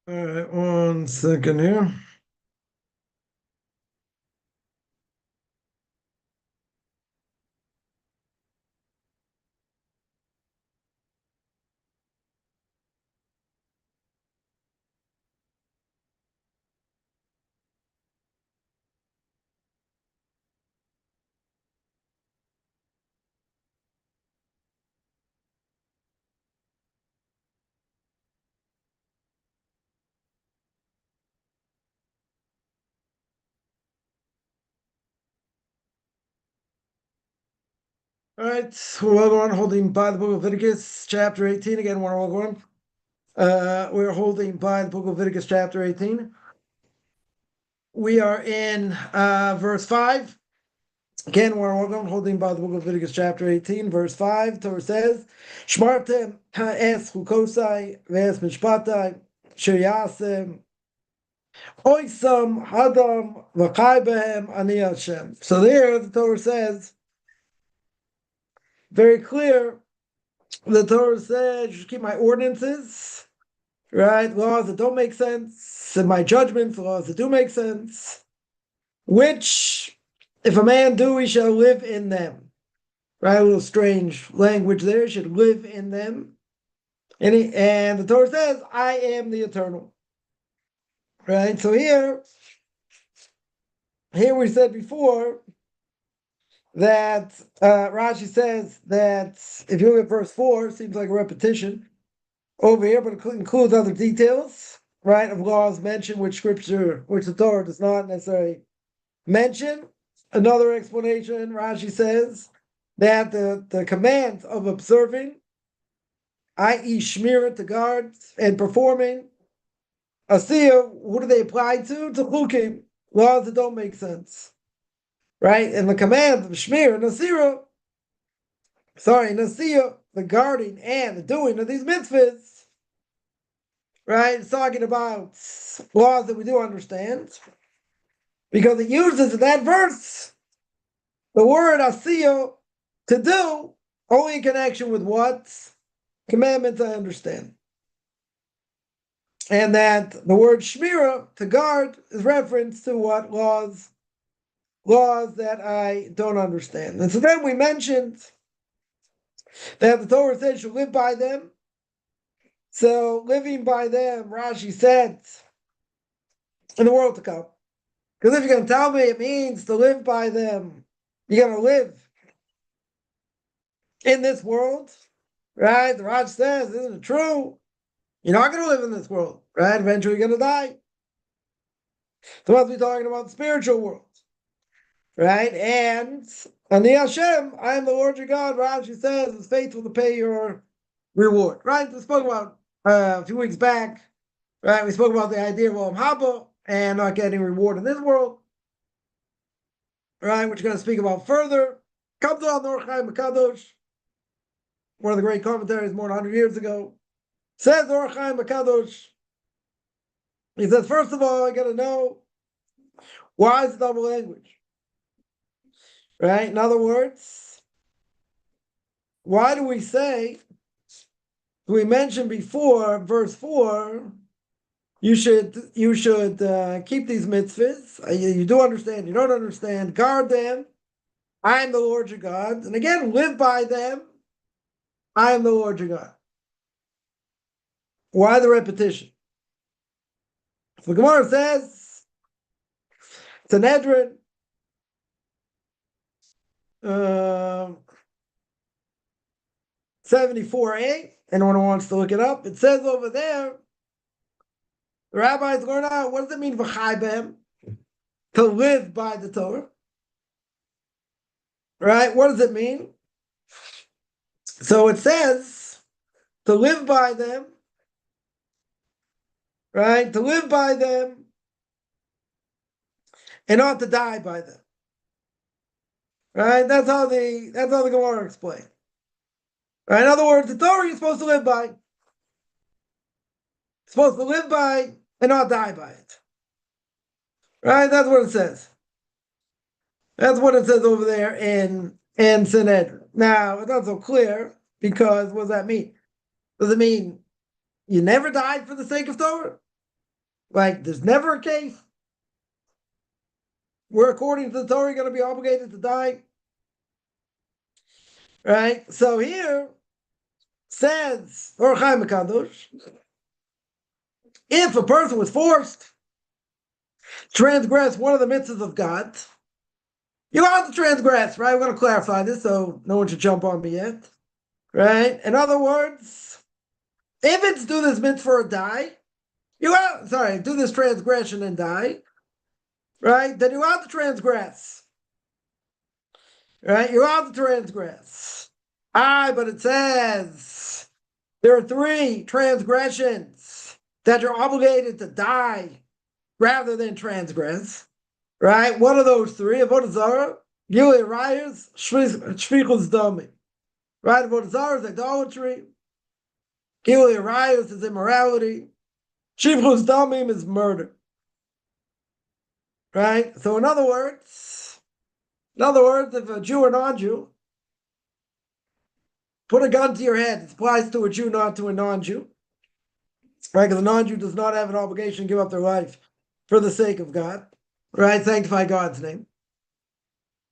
All right, 1 second here. All right, welcome on holding by the Book of Leviticus Chapter 18. Again, welcome on. We're holding by the Book of Leviticus Chapter 18. We are in verse 5. Again, we're welcome holding by the Book of Leviticus Chapter 18, verse 5. Torah says, Shmartem es chukosai ve'es mishpatai sheyasem oisam hadam v'chai behem ani Hashem. So there, the Torah says, very clear, the Torah says, you should keep my ordinances, right? Laws that don't make sense, and my judgments, laws that do make sense, which, if a man do, he shall live in them. Right? A little strange language there, should live in them. And the Torah says, I am the eternal. Right? So here we said before that Rashi says that if you look at verse 4, it seems like a repetition over here, but it includes other details, right, of laws mentioned, which the Torah does not necessarily mention. Another explanation, Rashi says, that the command of observing, i.e. shmira, to guard, and performing, asiyah, what do they apply to? To chukim, laws that don't make sense. Right? And the command of shmir, nasira, the guarding and the doing of these mitzvahs, right? It's talking about laws that we do understand, because it uses in that verse the word asiya, to do, only in connection with what? Commandments I understand. And that the word shmira, to guard, is reference to what? Laws that I don't understand. And so then we mentioned that the Torah says you live by them. So living by them, Rashi said, in the world to come. Because if you're going to tell me it means to live by them, you're going to live in this world, right? The Rashi says, isn't it true? You're not going to live in this world, right? Eventually you're going to die. So must be talking about the spiritual world, right? And Ani Hashem, I am the Lord your God, Rashi says, is faithful to pay your reward, right? We spoke about a few weeks back, right? We spoke about the idea of Olam Haba and not getting reward in this world, right? Which we're going to speak about further. Comes on the Orchaim Makadosh, one of the great commentaries more than 100 years ago. Says Orchaim Makadosh, he says, first of all, I got to know, why is it double language? Right? In other words, why do we say, we mentioned before, verse 4, you should keep these mitzvahs. You do understand, you don't understand, guard them. I am the Lord your God. And again, live by them. I am the Lord your God. Why the repetition? So the Gemara says, Sanhedrin, 74a, anyone who wants to look it up, it says over there, the rabbis learn out, what does it mean, v'chai behem? To live by the Torah. Right? What does it mean? So it says, to live by them, right? To live by them and not to die by them. Right? That's how the Gemara explains. Right? In other words, the Torah you're supposed to live by. You're supposed to live by and not die by it. Right? That's what it says. That's what it says over there in Sanhedrin. Now, it's not so clear, because what does that mean? Does it mean you never died for the sake of Torah? Like, there's never a case where, according to the Torah, you're going to be obligated to die. Right? So here says, Or Chaim Kadosh, if a person was forced to transgress one of the mitzvahs of God, you don't have to transgress, right? We're going to clarify this so no one should jump on me yet. Right? In other words, if it's do this mitzvah or die, do this transgression and die, right? Then you have to transgress. Right? You have to transgress. But it says there are 3 transgressions that you're obligated to die rather than transgress. Right? What are those 3? Avodah zarah, Gilui Arayos, Shfichus Dami. Right? Avodah zarah is idolatry. Gilui Arayos is immorality. Shfichus Damim is murder. Right? So in other words, if a Jew or non-Jew put a gun to your head, it applies to a Jew, not to a non-Jew. Right? Because a non-Jew does not have an obligation to give up their life for the sake of God. Right? Sanctify God's name.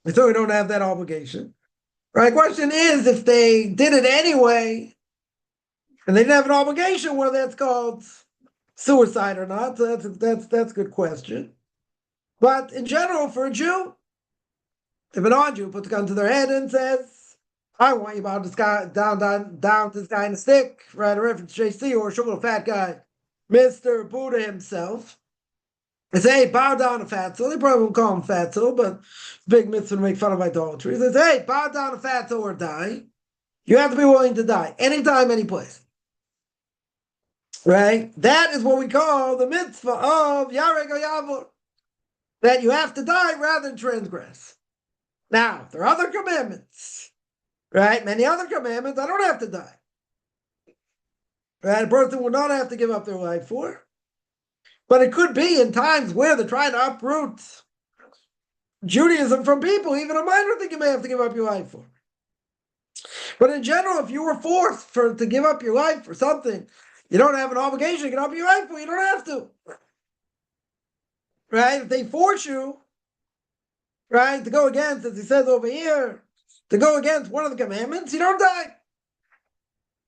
So we don't have that obligation. Right? Question is, if they did it anyway, and they didn't have an obligation, whether that's called suicide or not. So that's a good question. But in general, for a Jew, if a non-Jew puts a gun to their head and says, I want you to bow this guy down this guy in a stick, right? A reference to JC or a sugar fat guy, Mr. Buddha himself. They say, hey, bow down to Fatso. They probably won't call him Fatso, but it's a big mitzvah to make fun of idolatry. They say, hey, bow down to Fatso or die. You have to be willing to die. Anytime, any place. Right? That is what we call the mitzvah of Yareg or Yavor. That you have to die rather than transgress. Now, there are other commandments. Right? Many other commandments I don't have to die. Right? A person will not have to give up their life for. But it could be in times where they're trying to uproot Judaism from people, even a minor thing you may have to give up your life for. But in general, if you were forced to give up your life for something you don't have an obligation to give up your life for, you don't have to. Right? If they force you, right, to go against, as he says over here, to go against one of the commandments, you don't die.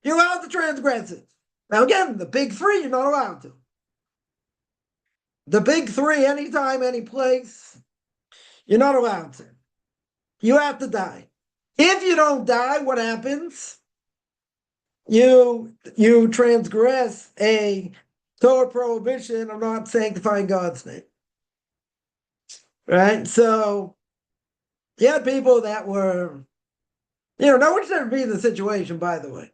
You're allowed to transgress it. Now again, the big 3, you're not allowed to. The big 3, anytime, any place, you're not allowed to. You have to die. If you don't die, what happens? You transgress a Torah prohibition of not sanctifying God's name. Right? So, you had people that were, no one should ever be in the situation, by the way.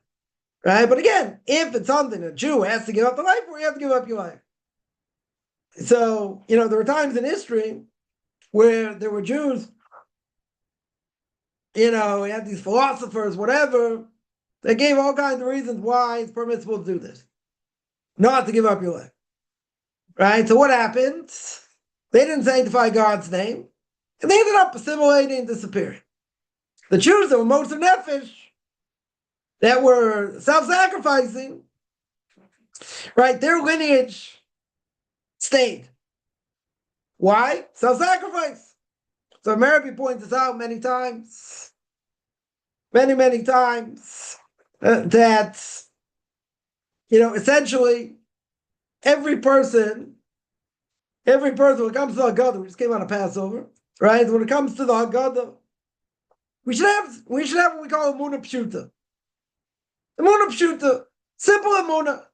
Right? But again, if it's something a Jew has to give up the life for, you have to give up your life. So, there were times in history where there were Jews, we had these philosophers, whatever, they gave all kinds of reasons why it's permissible to do this. Not to give up your life. Right? So what happened? They didn't sanctify God's name, and they ended up assimilating and disappearing. The Jews that were Moser Nefesh, that were self-sacrificing, right? Their lineage stayed. Why? Self-sacrifice. So Marabi points this out many times. Many times. That, essentially, every person, when it comes to the Haggadah, we just came out of Passover, right? When it comes to the Haggadah, we should have what we call Emunah Pshuta. Emunah Pshuta. Simple Emunah.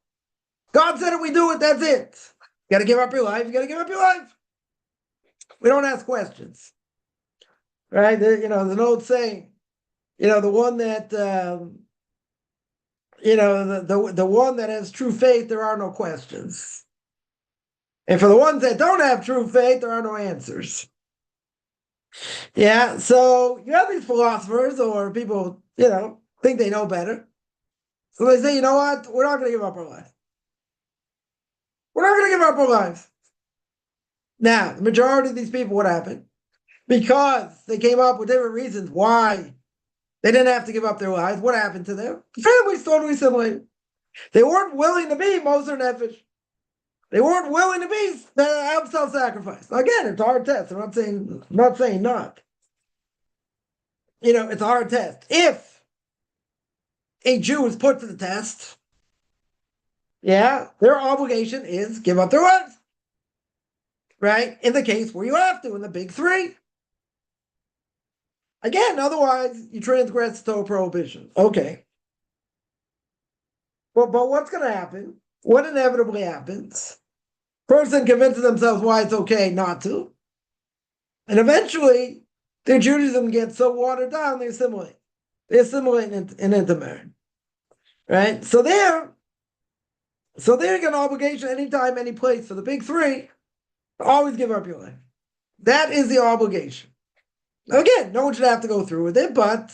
God said it, we do it, that's it. You got to give up your life, you got to give up your life. We don't ask questions. Right? There's an old saying, the one that, the one that has true faith, there are no questions. And for the ones that don't have true faith, there are no answers. Yeah, so you have these philosophers or people, think they know better. So they say, you know what? We're not going to give up our lives. We're not going to give up our lives. Now, the majority of these people, what happened? Because they came up with different reasons why they didn't have to give up their lives. What happened to them? The families totally assimilated. They weren't willing to be Moser Nefesh. They weren't willing to be have self-sacrifice. Again, it's a hard test. I'm not saying not. It's a hard test. If a Jew is put to the test, their obligation is give up their lives. Right? In the case where you have to, in the big three. Again, otherwise you transgress the Torah prohibition. Okay. But what's going to happen? What inevitably happens? Person convinces themselves why it's okay not to. And eventually, their Judaism gets so watered down, they assimilate. They assimilate and intermarry. Right? So they're an obligation anytime, any place for the big three, always give up your life. That is the obligation. Again, no one should have to go through with it, but,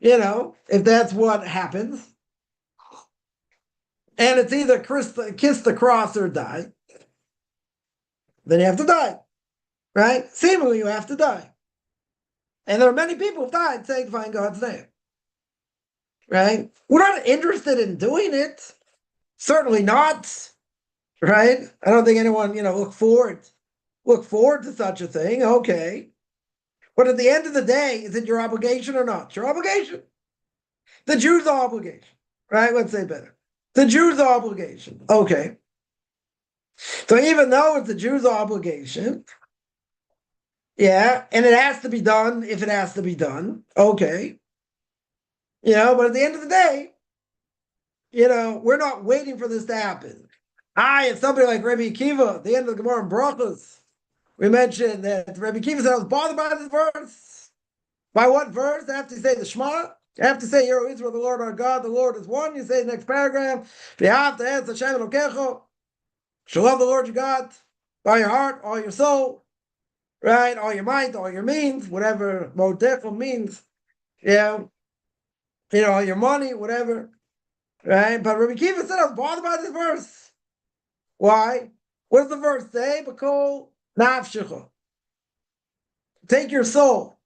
if that's what happens, and it's either kiss the cross or die, then you have to die. Right? Seemingly, you have to die. And there are many people who've died sanctifying God's name. Right? We're not interested in doing it. Certainly not. Right? I don't think anyone, look forward to such a thing. Okay. But at the end of the day, is it your obligation or not? It's your obligation. The Jew's obligation. Right? Let's say better. The Jew's obligation. Okay. So even though it's the Jew's obligation, and it has to be done if it has to be done. Okay. But at the end of the day, we're not waiting for this to happen. If somebody like Rabbi Akiva, at the end of the Gemara in Brachos, we mentioned that Rabbi Akiva said, I was bothered by this verse. By what verse? I have to say the Shema. I have to say, Hear, O Israel, the Lord our God, the Lord is one. You say the next paragraph, you have to ask Hashem Elokecho. Shall love the Lord your God by your heart, all your soul, right? All your mind, all your means, whatever motecho means. All your money, whatever. Right? But Rabbi Akiva said, I was bothered by this verse. Why? What does the verse say? B'kol nafshecha. Take your soul.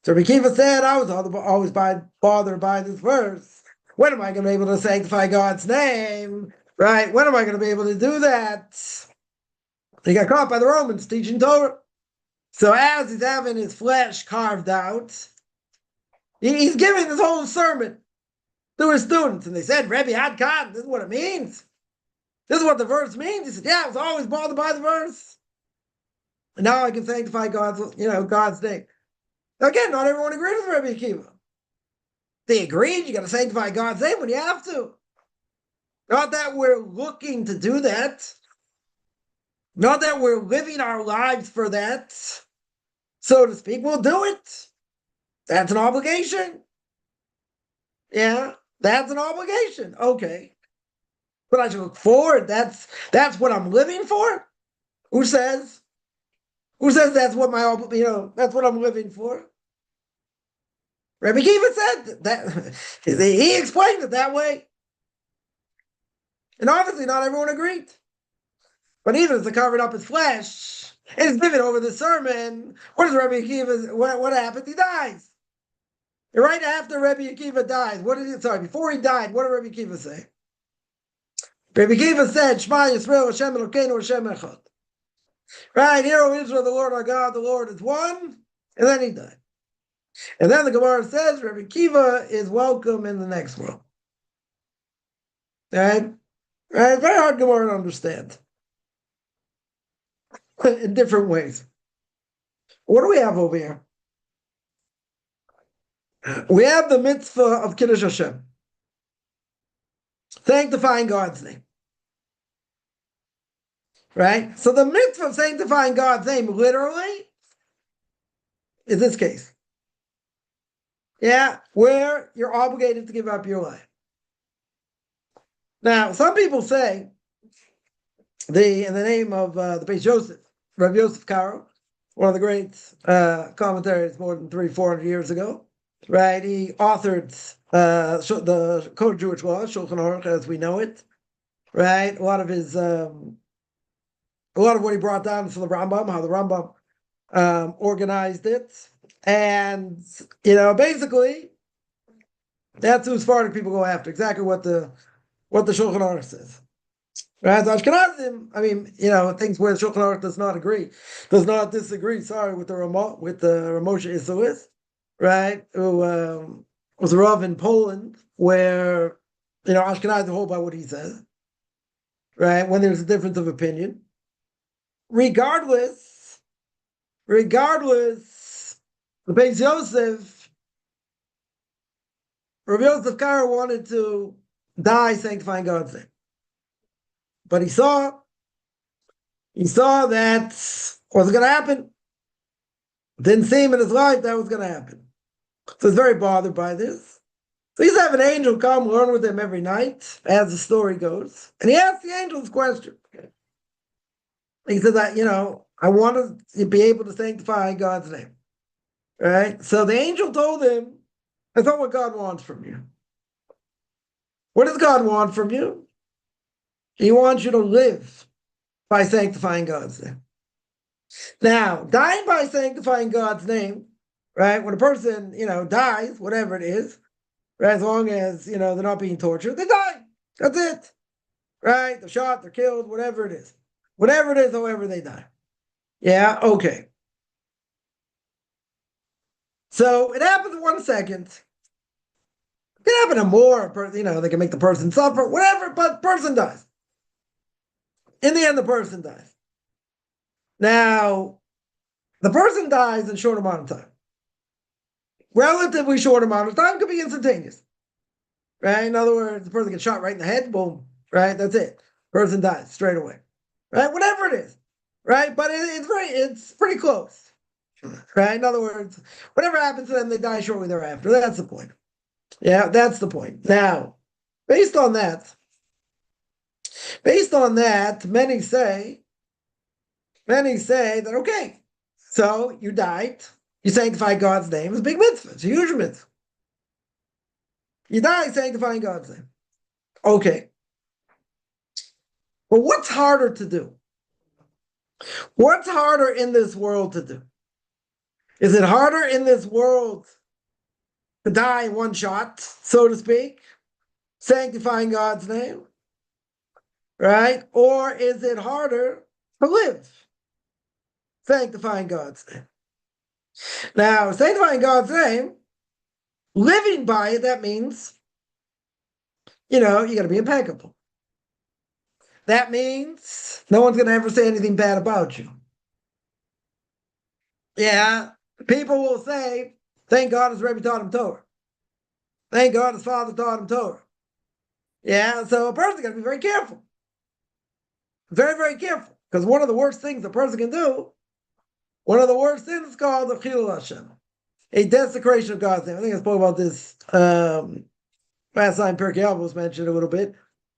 So Rabbi Akiva said, I was always bothered by this verse. When am I going to be able to sanctify God's name? Right? When am I going to be able to do that? He got caught by the Romans teaching Torah. So as he's having his flesh carved out, he's giving this whole sermon to his students. And they said, Rebbe Ad Khan, this is what it means. This is what the verse means. He said, I was always bothered by the verse. And now I can sanctify God's name. Again, not everyone agreed with Rebbe Akiva. They agreed you got to sanctify God's name when you have to. Not that we're looking to do that. Not that we're living our lives for that, so to speak. We'll do it. That's an obligation. That's an obligation. Okay. But I should look forward. That's what I'm living for? Who says that's what that's what I'm living for? Rabbi Akiva said that he explained it that way. And obviously not everyone agreed. But even as they covered up his flesh, and he's giving over the sermon, what does Rabbi Akiva, what happens? He dies. And right after Rabbi Akiva dies, before he died, what did Rabbi Akiva say? Rabbi Akiva said, Shema Yisrael, Hashem Elokeinu, Hashem Echad. Right, Hear, O Israel, the Lord our God, the Lord is one. And then he died. And then the Gemara says, Rabbi Akiva is welcome in the next world. Right? Very hard Gemara to understand. In different ways. What do we have over here? We have the mitzvah of Kiddush Hashem. Sanctifying God's name. Right? So the mitzvah of sanctifying God's name literally is this case. Where you're obligated to give up your life. Now, some people say, in the name of the Beis Yosef, Rabbi Yosef Karo, one of the great commentaries more than 300-400 years ago, right? He authored the Code of Jewish Law, Shulchan Aruch, as we know it, right? A lot of what he brought down from the Rambam, how the Rambam organized it, and basically, that's who Sephardic people go after. Exactly what the Shulchan Aruch says. Right? The Ashkenazim, I mean, things where Shulchan Aruch does not disagree, with the Ramosha Isuis, right? Who was a Rav in Poland, where, Ashkenazim hold by what he says, right? When there's a difference of opinion. Regardless, the Beis Yosef, Rav Yosef Karo wanted to die sanctifying God's name. But he saw that was going to happen. Didn't seem in his life that was going to happen. So he's very bothered by this. So he's have an angel come learn with him every night, as the story goes. And he asked the angel this question. He said that, I want to be able to sanctify God's name. Right? So the angel told him, that's not what God wants from you. What does God want from you? He wants you to live by sanctifying God's name. Now, dying by sanctifying God's name, right? When a person, dies, whatever it is, right? As long as, they're not being tortured, they die. That's it. Right? They're shot, they're killed, whatever it is. Whatever it is, however they die. Yeah, okay. So it happens in 1 second. It can happen in more, they can make the person suffer, whatever, but the person dies. In the end, the person dies. Now, the person dies in a short amount of time. Relatively short amount of time, could be instantaneous. Right? In other words, the person gets shot right in the head, boom, right? That's it. Person dies straight away. Right? Whatever it is. Right? But it's pretty close. Right? In other words, whatever happens to them, they die shortly thereafter. That's the point. Yeah, that's the point. Now, based on that, many say that, okay, so you died, you sanctify God's name. It's a big mitzvah. It's a huge mitzvah. You die sanctifying God's name. Okay. But what's harder to do? What's harder in this world to do? Is it harder in this world to die in one shot, so to speak, sanctifying God's name? Right? Or is it harder to live sanctifying God's name? Now, sanctifying God's name, living by it, that means, you got to be impeccable. That means no one's going to ever say anything bad about you. Yeah, people will say, thank God his Rebbe taught him Torah. Thank God his father taught him Torah. Yeah, so a person's got to be very careful. Very, very careful. Because one of the worst things a person can do, one of the worst things is called the Chilul Hashem, a desecration of God's name. I think I spoke about this last time. Pirkei Avos mentioned a little bit,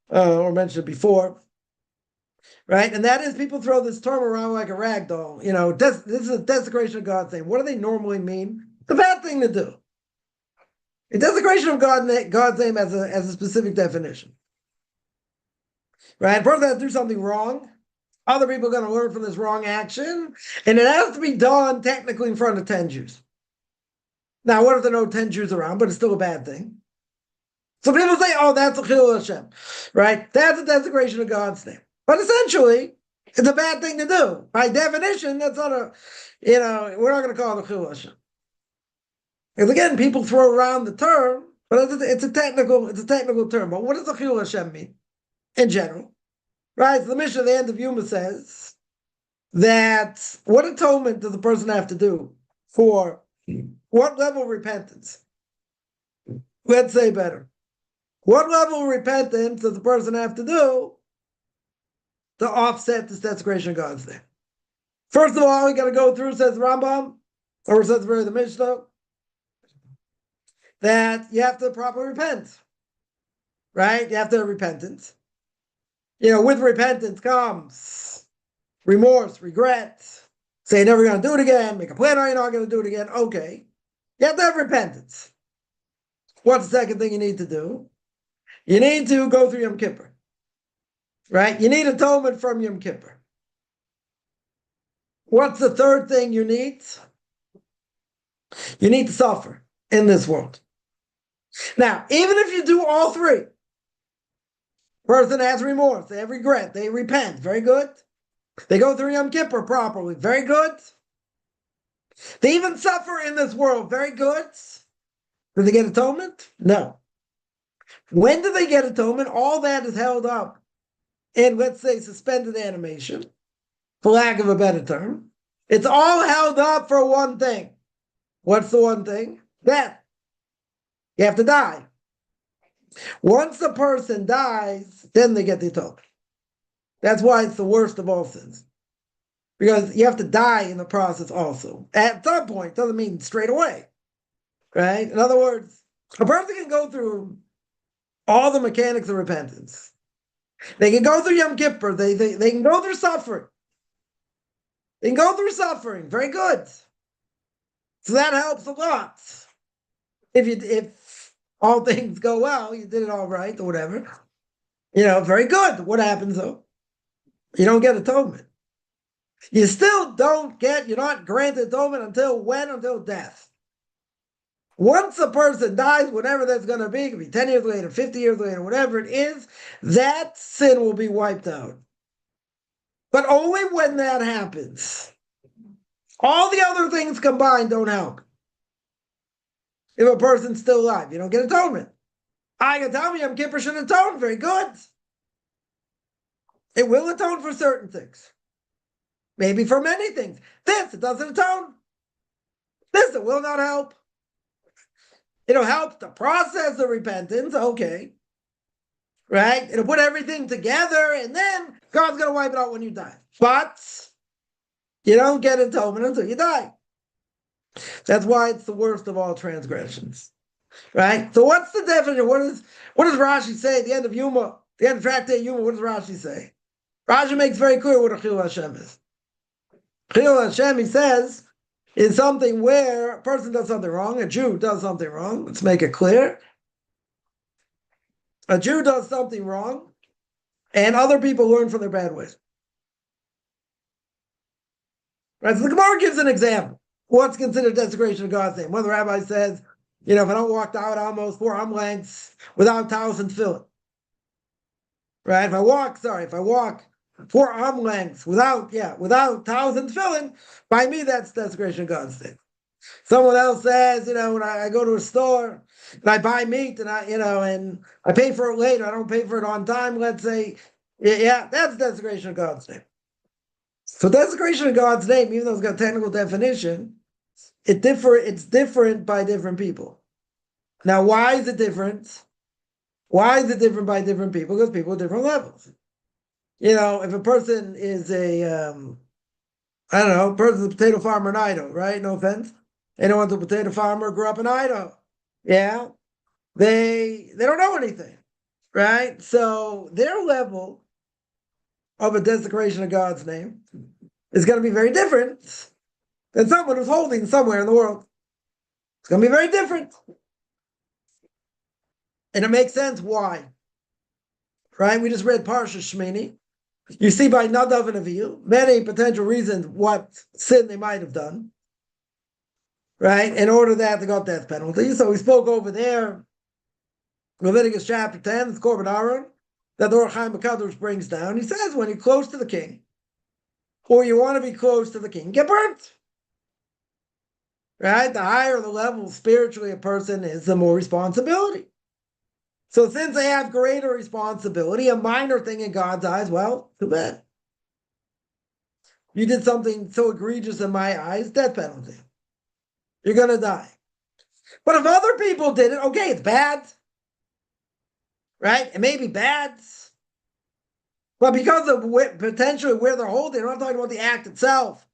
or mentioned it before. Right? And that is, people throw this term around like a rag doll. This is a desecration of God's name. What do they normally mean? It's a bad thing to do. A desecration of God's name as a specific definition. Right? A person has to do something wrong. Other people are going to learn from this wrong action. And it has to be done technically in front of 10 Jews. Now, what if there are no 10 Jews around, but it's still a bad thing? So people say, oh, that's a Chilul Hashem. Right? That's a desecration of God's name. But essentially, it's a bad thing to do. By definition, that's not we're not going to call it a Chilul Hashem. Because again, people throw around the term, but it's a technical term. But what does a Chilul Hashem mean in general? Right? So the Mishnah at the end of Yuma says that what atonement does a person have to do for what level of repentance? Let's say better. What level of repentance does the person have to do to offset this desecration of God's name? First of all, we got to go through, says the Rambam, or says the Mishnah, that you have to properly repent. Right? You have to have repentance. With repentance comes remorse, regret, say you're never going to do it again, make a plan on you're not going to do it again. Okay. You have to have repentance. What's the second thing you need to do? You need to go through Yom Kippur. Right? You need atonement from Yom Kippur. What's the third thing you need? You need to suffer in this world. Now, even if you do all three, Person has remorse, they have regret, they repent, very good. They go through Yom Kippur properly, very good. They even suffer in this world, very good. Do they get atonement? No. When do they get atonement? All that is held up in, let's say, suspended animation, for lack of a better term. It's all held up for one thing. What's the one thing? Death. You have to die. Once a person dies, then they get the atonement. That's why it's the worst of all sins. Because you have to die in the process also. At some point, doesn't mean straight away. Right? In other words, a person can go through all the mechanics of repentance. They can go through Yom Kippur. They can go through suffering. They can go through suffering. Very good. So that helps a lot. If all things go well, you did it all right or whatever. Very good. What happens though? You don't get atonement. You still you're not granted atonement until when? Until death. Once a person dies, whatever that's going to be, it could be 10 years later, 50 years later, whatever it is, that sin will be wiped out. But only when that happens. All the other things combined don't help. If a person's still alive, you don't get atonement. I can tell me Yom Kippur should atone. Very good. It will atone for certain things. Maybe for many things. This, it doesn't atone. This, it will not help. It'll help the process of repentance, okay. Right? It'll put everything together, and then God's going to wipe it out when you die. But you don't get atonement until you die. That's why it's the worst of all transgressions. Right? So what's the definition? What does Rashi say at the end of Yuma? The end of Tractate Yuma, what does Rashi say? Rashi makes very clear what a Chilul Hashem is. Chilul Hashem, he says, is something where a person does something wrong, a Jew does something wrong. Let's make it clear. A Jew does something wrong, and other people learn from their bad ways. Right? So the Gemara gives an example. What's considered desecration of God's name? One of the rabbis says, if I don't walk out almost 4 arm lengths without towels and tefillin. Right? If I walk 4 arm lengths without towels and tefillin, by me that's desecration of God's name. Someone else says, when I go to a store and I buy meat and and I pay for it later, I don't pay for it on time, let's say, that's desecration of God's name. So desecration of God's name, even though it's got a technical definition, it's different by different people. Now, why is it different? Why is it different by different people? Because people are different levels. If a person is a person's a potato farmer in Idaho, right? No offense. Anyone who's a potato farmer grew up in Idaho. Yeah. They don't know anything, right? So their level of a desecration of God's name is going to be very different than someone who's holding somewhere in the world. It's going to be very different. And it makes sense why. Right? We just read Parsha Shmini. You see by Nadav and Avihu many potential reasons what sin they might have done. Right? In order that they got death penalty. So we spoke over there, Leviticus chapter 10, it's Korban Aaron, that the Or Chaim HaKadosh brings down. He says when you're close to the king, or you want to be close to the king, get burnt. Right? The higher the level spiritually a person is, the more responsibility. So since they have greater responsibility, a minor thing in God's eyes, well, too bad. You did something so egregious in my eyes, death penalty. You're going to die. But if other people did it, okay, it's bad. Right? It may be bad. But because of potentially where they're holding, I'm not talking about the act itself.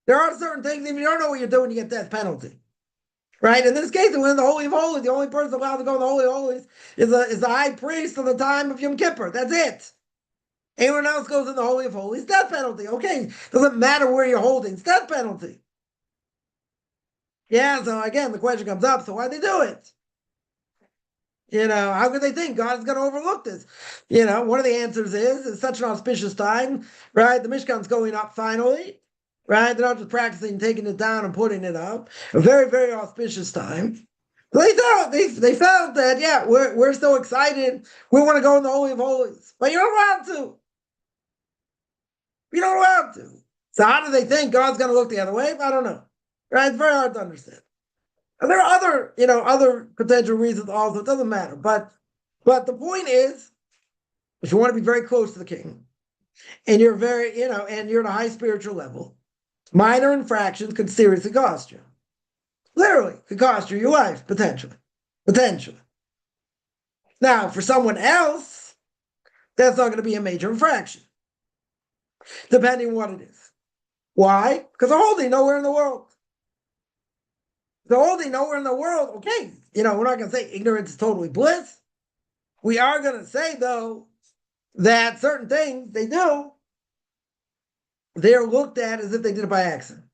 There are certain things, if you don't know what you're doing, you get death penalty. Right? In this case, when in the Holy of Holies, the only person allowed to go in the Holy of Holies is the high priest of the time of Yom Kippur. That's it. Anyone else goes in the Holy of Holies, death penalty. Okay, doesn't matter where you're holding, it's death penalty. Yeah, so again, the question comes up, so why'd they do it? How could they think God is going to overlook this? One of the answers is, it's such an auspicious time, right? The Mishkan's going up finally. Right? They're not just practicing taking it down and putting it up. A very, very auspicious time. They felt that, yeah, we're so excited. We want to go in the Holy of Holies. But you don't allowed to. You don't allowed to. So how do they think God's going to look the other way? I don't know. Right? It's very hard to understand. And there are other potential reasons also. It doesn't matter. But the point is, if you want to be very close to the king, and you're and you're at a high spiritual level, minor infractions could seriously cost you. Literally, could cost you your life, potentially. Potentially. Now, for someone else, that's not going to be a major infraction, depending on what it is. Why? Because they're holding nowhere in the world. They're holding nowhere in the world. Okay, we're not going to say ignorance is totally bliss. We are going to say, though, that certain things they do, they're looked at as if they did it by accident.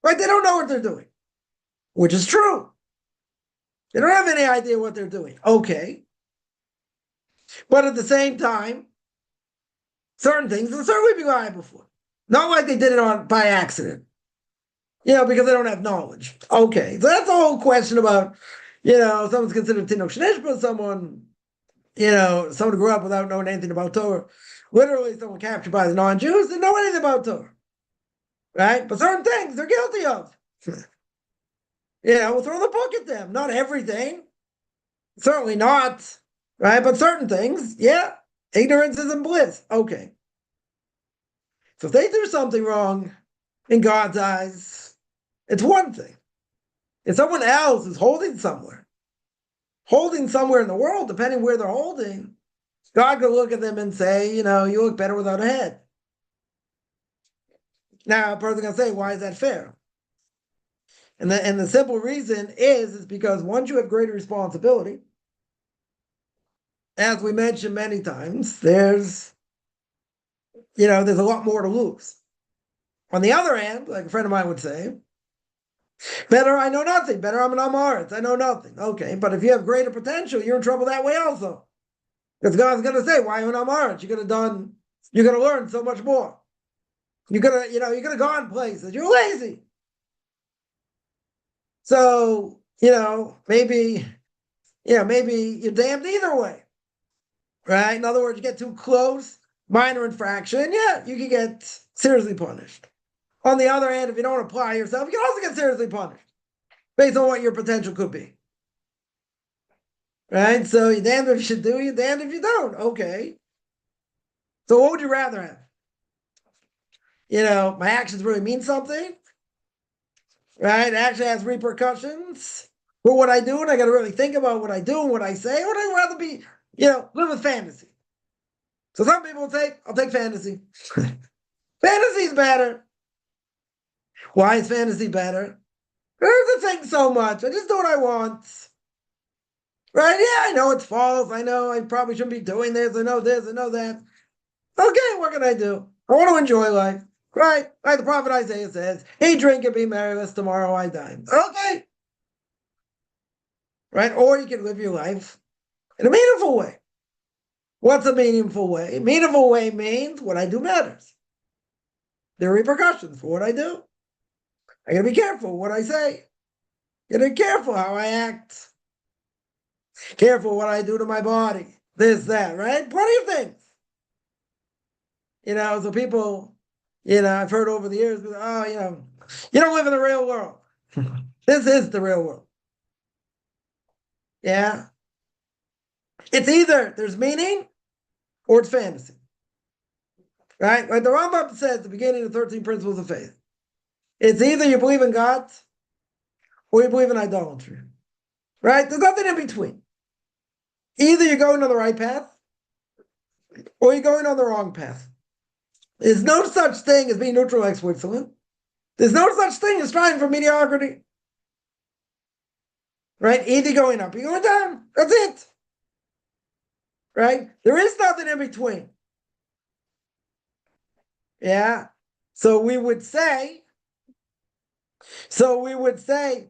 Right? They don't know what they're doing, which is true. They don't have any idea what they're doing. Okay. But at the same time, certain things will certainly be liable for. Not like they did it by accident. Because they don't have knowledge. Okay. So that's the whole question about, someone's considered Tinok Shnishba, someone who grew up without knowing anything about Torah. Literally, someone captured by the non-Jews didn't know anything about Torah. Right? But certain things they're guilty of. We'll throw the book at them. Not everything. Certainly not. Right? But certain things, yeah. Ignorance isn't bliss. Okay. So if they do something wrong in God's eyes, it's one thing. If someone else is holding somewhere in the world, depending where they're holding, God could look at them and say, you look better without a head. Now, a person's going to say, why is that fair? And the simple reason is because once you have greater responsibility, as we mentioned many times, there's a lot more to lose. On the other hand, like a friend of mine would say, better I know nothing. Better I'm an Amaretz. I know nothing. Okay, but if you have greater potential, you're in trouble that way also. Because God's going to say, why are you an Amaretz? You're going to learn so much more. You're going to go on places. You're lazy. So, maybe you're damned either way. Right? In other words, you get too close, minor infraction, yeah, you can get seriously punished. On the other hand, if you don't apply yourself, you can also get seriously punished based on what your potential could be. Right? So you're damned if you should do, you're damned if you don't. Okay. So what would you rather have? My actions really mean something. Right? It actually has repercussions for what I do, and I got to really think about what I do and what I say. Or would I rather be, live with fantasy? So some people will say, I'll take fantasy. Fantasy's better. Why is fantasy better? There's a thing so much. I just do what I want. Right? Yeah, I know it's false. I know I probably shouldn't be doing this. I know this. I know that. Okay, what can I do? I want to enjoy life. Right? Like the prophet Isaiah says, eat, drink, and be merry, lest tomorrow I die. Okay. Right? Or you can live your life in a meaningful way. What's a meaningful way? A meaningful way means what I do matters. There are repercussions for what I do. I gotta be careful what I say. Gotta be careful how I act. Careful what I do to my body. This, that, right? Plenty of things. So people, I've heard over the years, oh, you don't live in the real world. This is the real world. Yeah. It's either there's meaning or it's fantasy. Right? Like the Rambam says at the beginning of 13 Principles of Faith. It's either you believe in God or you believe in idolatry. Right? There's nothing in between. Either you're going on the right path or you're going on the wrong path. There's no such thing as being neutral like Switzerland. There's no such thing as striving for mediocrity. Right? Either going up or you're going down. That's it. Right? There is nothing in between. Yeah. So we would say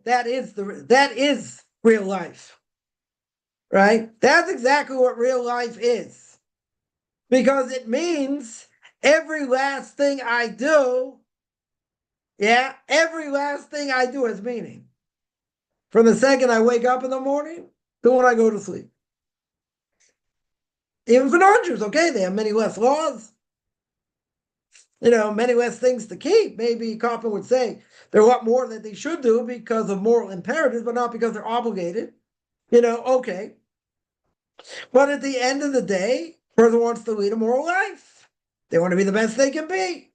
that is real life. Right? That's exactly what real life is. Because it means every last thing I do, every last thing I do has meaning. from the second I wake up in the morning to when I go to sleep. Even for non-Jews, okay, they have many less laws, many less things to keep. Maybe Kaufman would say there are a lot more that they should do because of moral imperatives, but not because they're obligated. Okay. But at the end of the day, a person wants to lead a moral life. They want to be the best they can be.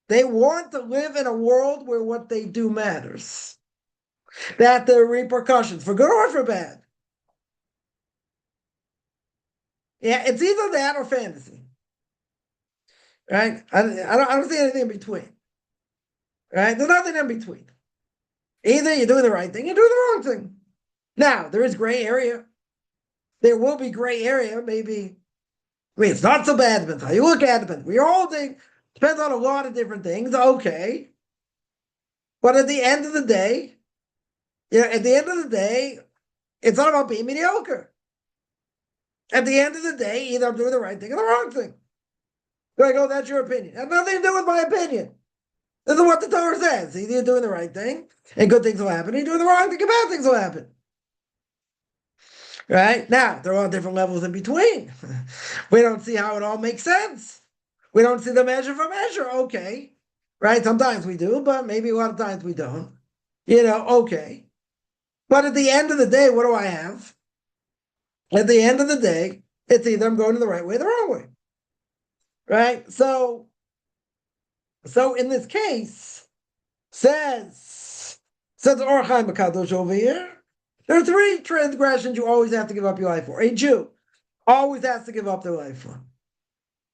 They want to live in a world where what they do matters. That there are repercussions, for good or for bad. Yeah, it's either that or fantasy. Right? I don't see anything in between. Right? There's nothing in between. Either you're doing the right thing, you're doing the wrong thing. Now, there is gray area. There will be gray area, maybe. It's not so bad, depends how you look at it, depends what you're holding, depends on a lot of different things, okay. But at the end of the day, it's not about being mediocre. At the end of the day, either I'm doing the right thing or the wrong thing. Like, oh, that's your opinion. It has nothing to do with my opinion. This is what the Torah says. Either you're doing the right thing, and good things will happen, or you're doing the wrong thing, and bad things will happen. Right? Now, there are different levels in between. We don't see how it all makes sense. We don't see the measure for measure. Okay. Right? Sometimes we do, but maybe a lot of times we don't. Okay. But at the end of the day, what do I have? At the end of the day, it's either I'm going the right way or the wrong way. Right? So in this case, says Or Chaim Kadosh over here, there are 3 transgressions you always have to give up your life for. A Jew always has to give up their life for.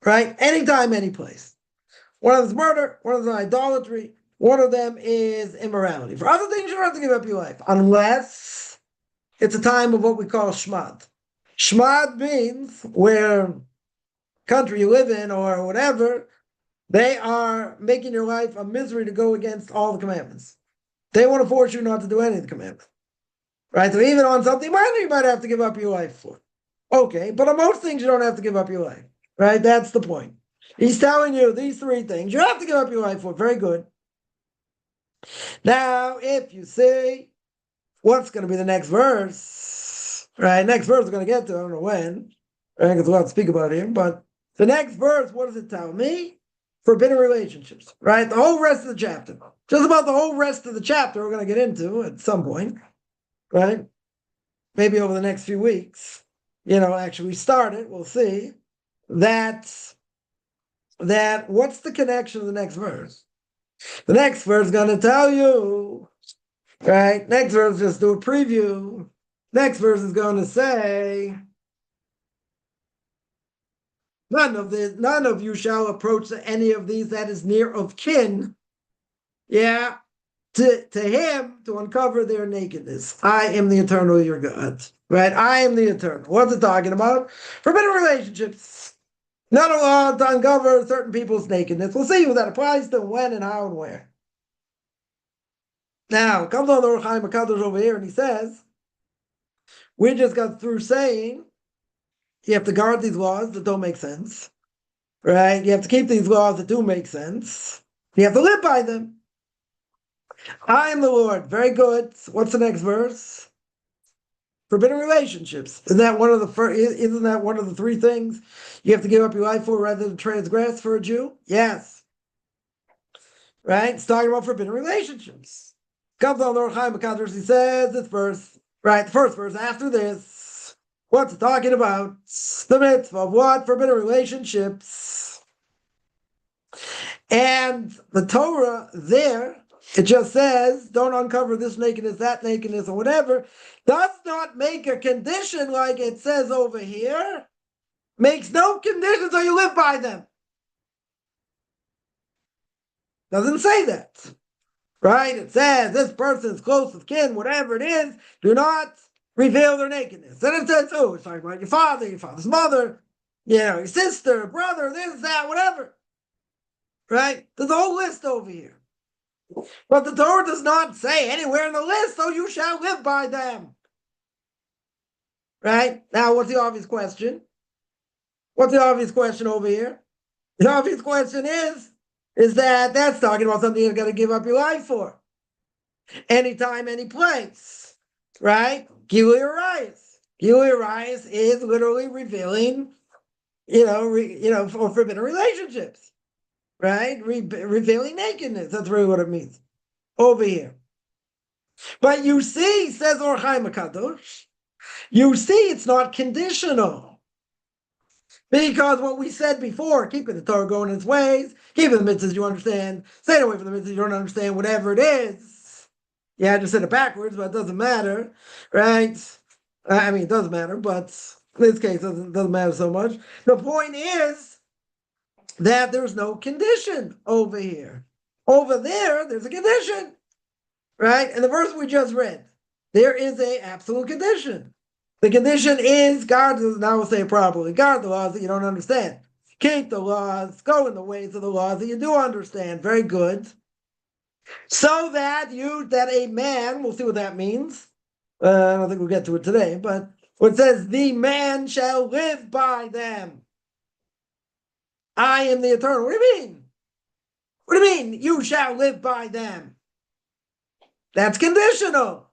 Right? Anytime, any place. One of them is murder, one of them is idolatry, one of them is immorality. For other things, you don't have to give up your life, unless it's a time of what we call shmad. Shmad means where country you live in or whatever, they are making your life a misery to go against all the commandments. They want to force you not to do any of the commandments. Right? So even on something minor, you might have to give up your life for. Okay, but on most things, you don't have to give up your life. Right? That's the point. He's telling you these 3 things you have to give up your life for. Very good. Now, if you say, what's going to be the next verse? Right? Next verse we're going to get to. I don't know when. Right? Because we'll have to speak about it here. But the next verse, what does it tell me? Forbidden relationships. Right? The whole rest of the chapter. Just about the whole rest of the chapter we're going to get into at some point. Right? Maybe over the next few weeks. Actually we started. We'll see. That what's the connection of the next verse? The next verse is going to tell you, right? Next verse, just do a preview. Next verse is going to say, none of you shall approach any of these that is near of kin. Yeah, to him to uncover their nakedness. I am the eternal your God. Right? I am the eternal. What's it talking about? Forbidden relationships. Not allowed to uncover certain people's nakedness. We'll see who that applies to, when and how and where. Now, comes on the Or Chaim Kadosh over here, and he says, we just got through saying you have to guard these laws that don't make sense. Right? You have to keep these laws that do make sense. You have to live by them. I am the Lord. Very good. What's the next verse? Forbidden relationships. Isn't that one of the 3 things you have to give up your life for rather than transgress for a Jew? Yes. Right? It's talking about forbidden relationships. Comes on the Or Chaim Kadosh, he says this verse, right? The first verse after this. What's it talking about? The mitzvah of what? Forbidden relationships. And the Torah there, it just says, don't uncover this nakedness, that nakedness, or whatever. Does not make a condition like it says over here. Makes no conditions so you live by them. Doesn't say that. Right? It says this person's close with kin, whatever it is, do not reveal their nakedness. Then it says, oh, it's talking about your father, your father's mother, your sister, brother, this, that, whatever. Right? There's a whole list over here. But the Torah does not say anywhere in the list, so you shall live by them. Right? Now, what's the obvious question? What's the obvious question over here? The obvious question is that that's talking about something you've got to give up your life for. anytime, any place, right? Gilui Arayis. Gilui Arayis is literally revealing, or forbidden relationships, right? Revealing nakedness. That's really what it means over here. But you see, says Or Chaim HaKadosh, you see it's not conditional. Because what we said before, keeping the Torah going its ways, keeping the mitzvahs you understand, staying away from the mitzvahs you don't understand, whatever it is. Yeah, I just said it backwards, but it doesn't matter, right? I mean, it does matter, but in this case, it doesn't matter so much. The point is that there's no condition over here. Over there, there's a condition, right? And the verse we just read, there is an absolute condition. The condition is guard, now we'll say it properly, guard the laws that you don't understand. Keep the laws, go in the ways of the laws that you do understand. Very good. So that a man, we'll see what that means. I don't think we'll get to it today, but it says, the man shall live by them. I am the eternal. What do you mean? What do you mean, you shall live by them? That's conditional.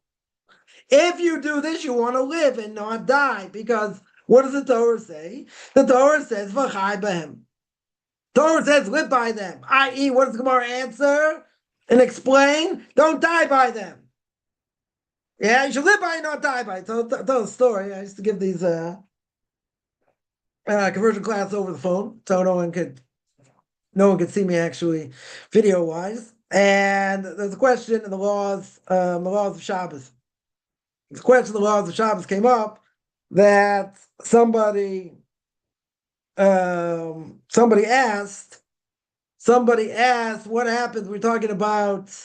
If you do this, you want to live and not die. Because what does the Torah say? The Torah says, V'chai b'hem. Torah says, live by them. I.e., what does the Gemara answer and explain? Don't die by them. Yeah, you should live by and not die by. So tell a story. I used to give these conversion class over the phone, so no one could see me actually video-wise. And there's a question in the laws of Shabbos. The question of the laws of Shabbos came up that somebody asked what happens. We're talking about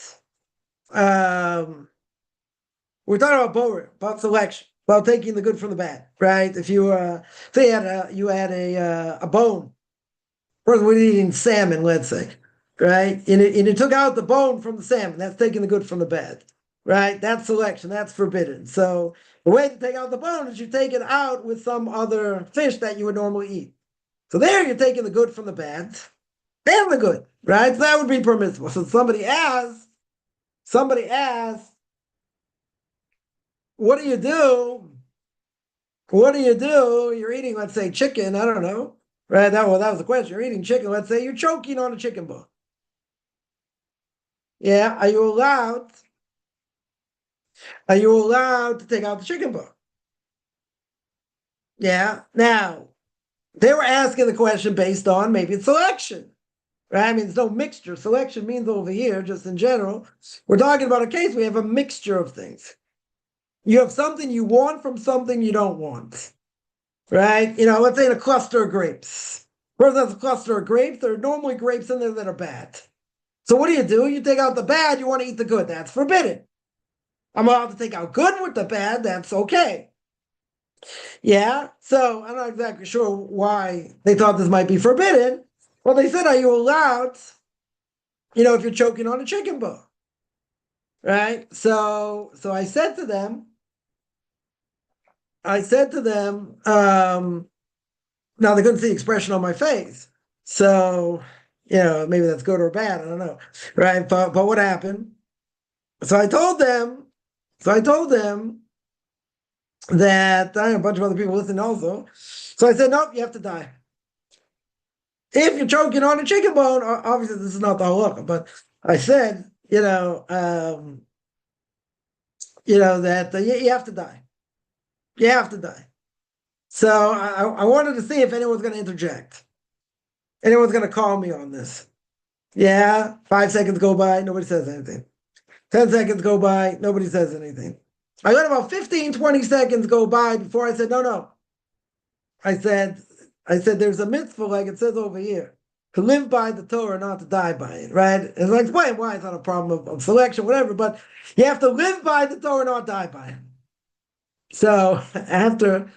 borer, about selection, about taking the good from the bad, right? If you say you had a bone, first we're eating salmon, let's say, right? And you took out the bone from the salmon, that's taking the good from the bad. Right, that's selection. That's forbidden. So the way to take out the bone is you take it out with some other fish that you would normally eat. So there you're taking the good from the bad and the good, right? So that would be permissible. So somebody asks, what do you do? What do you do? You're eating, let's say, chicken. I don't know, right? That was the question. You're eating chicken. Let's say you're choking on a chicken bone. Yeah, are you allowed to take out the chicken bone? Yeah. Now, they were asking the question based on maybe it's selection, right? I mean, there's no mixture. Selection means over here, just in general, we're talking about a case we have a mixture of things. You have something you want from something you don't want, right? Let's say in a cluster of grapes. First, there's a cluster of grapes. There are normally grapes in there that are bad. So what do? You take out the bad, you want to eat the good. That's forbidden. I'm allowed to take out good with the bad. That's okay. Yeah, so I'm not exactly sure why they thought this might be forbidden. Well, they said, are you allowed, if you're choking on a chicken bone? Right? So I said to them, now they couldn't see the expression on my face. So, maybe that's good or bad. I don't know. Right? But what happened? So I told them that a bunch of other people listened also. So I said, nope, you have to die. If you're choking on a chicken bone, obviously this is not the halakha, but I said, that you have to die. You have to die. So I wanted to see if anyone's going to interject. Anyone's going to call me on this. Yeah, 5 seconds go by, nobody says anything. 10 seconds go by, nobody says anything. I let about 15, 20 seconds go by before I said, no. I said, there's a mitzvah, like it says over here, to live by the Torah, not to die by it, right? And I explain why it's not a problem of selection, whatever, but you have to live by the Torah, not die by it. So after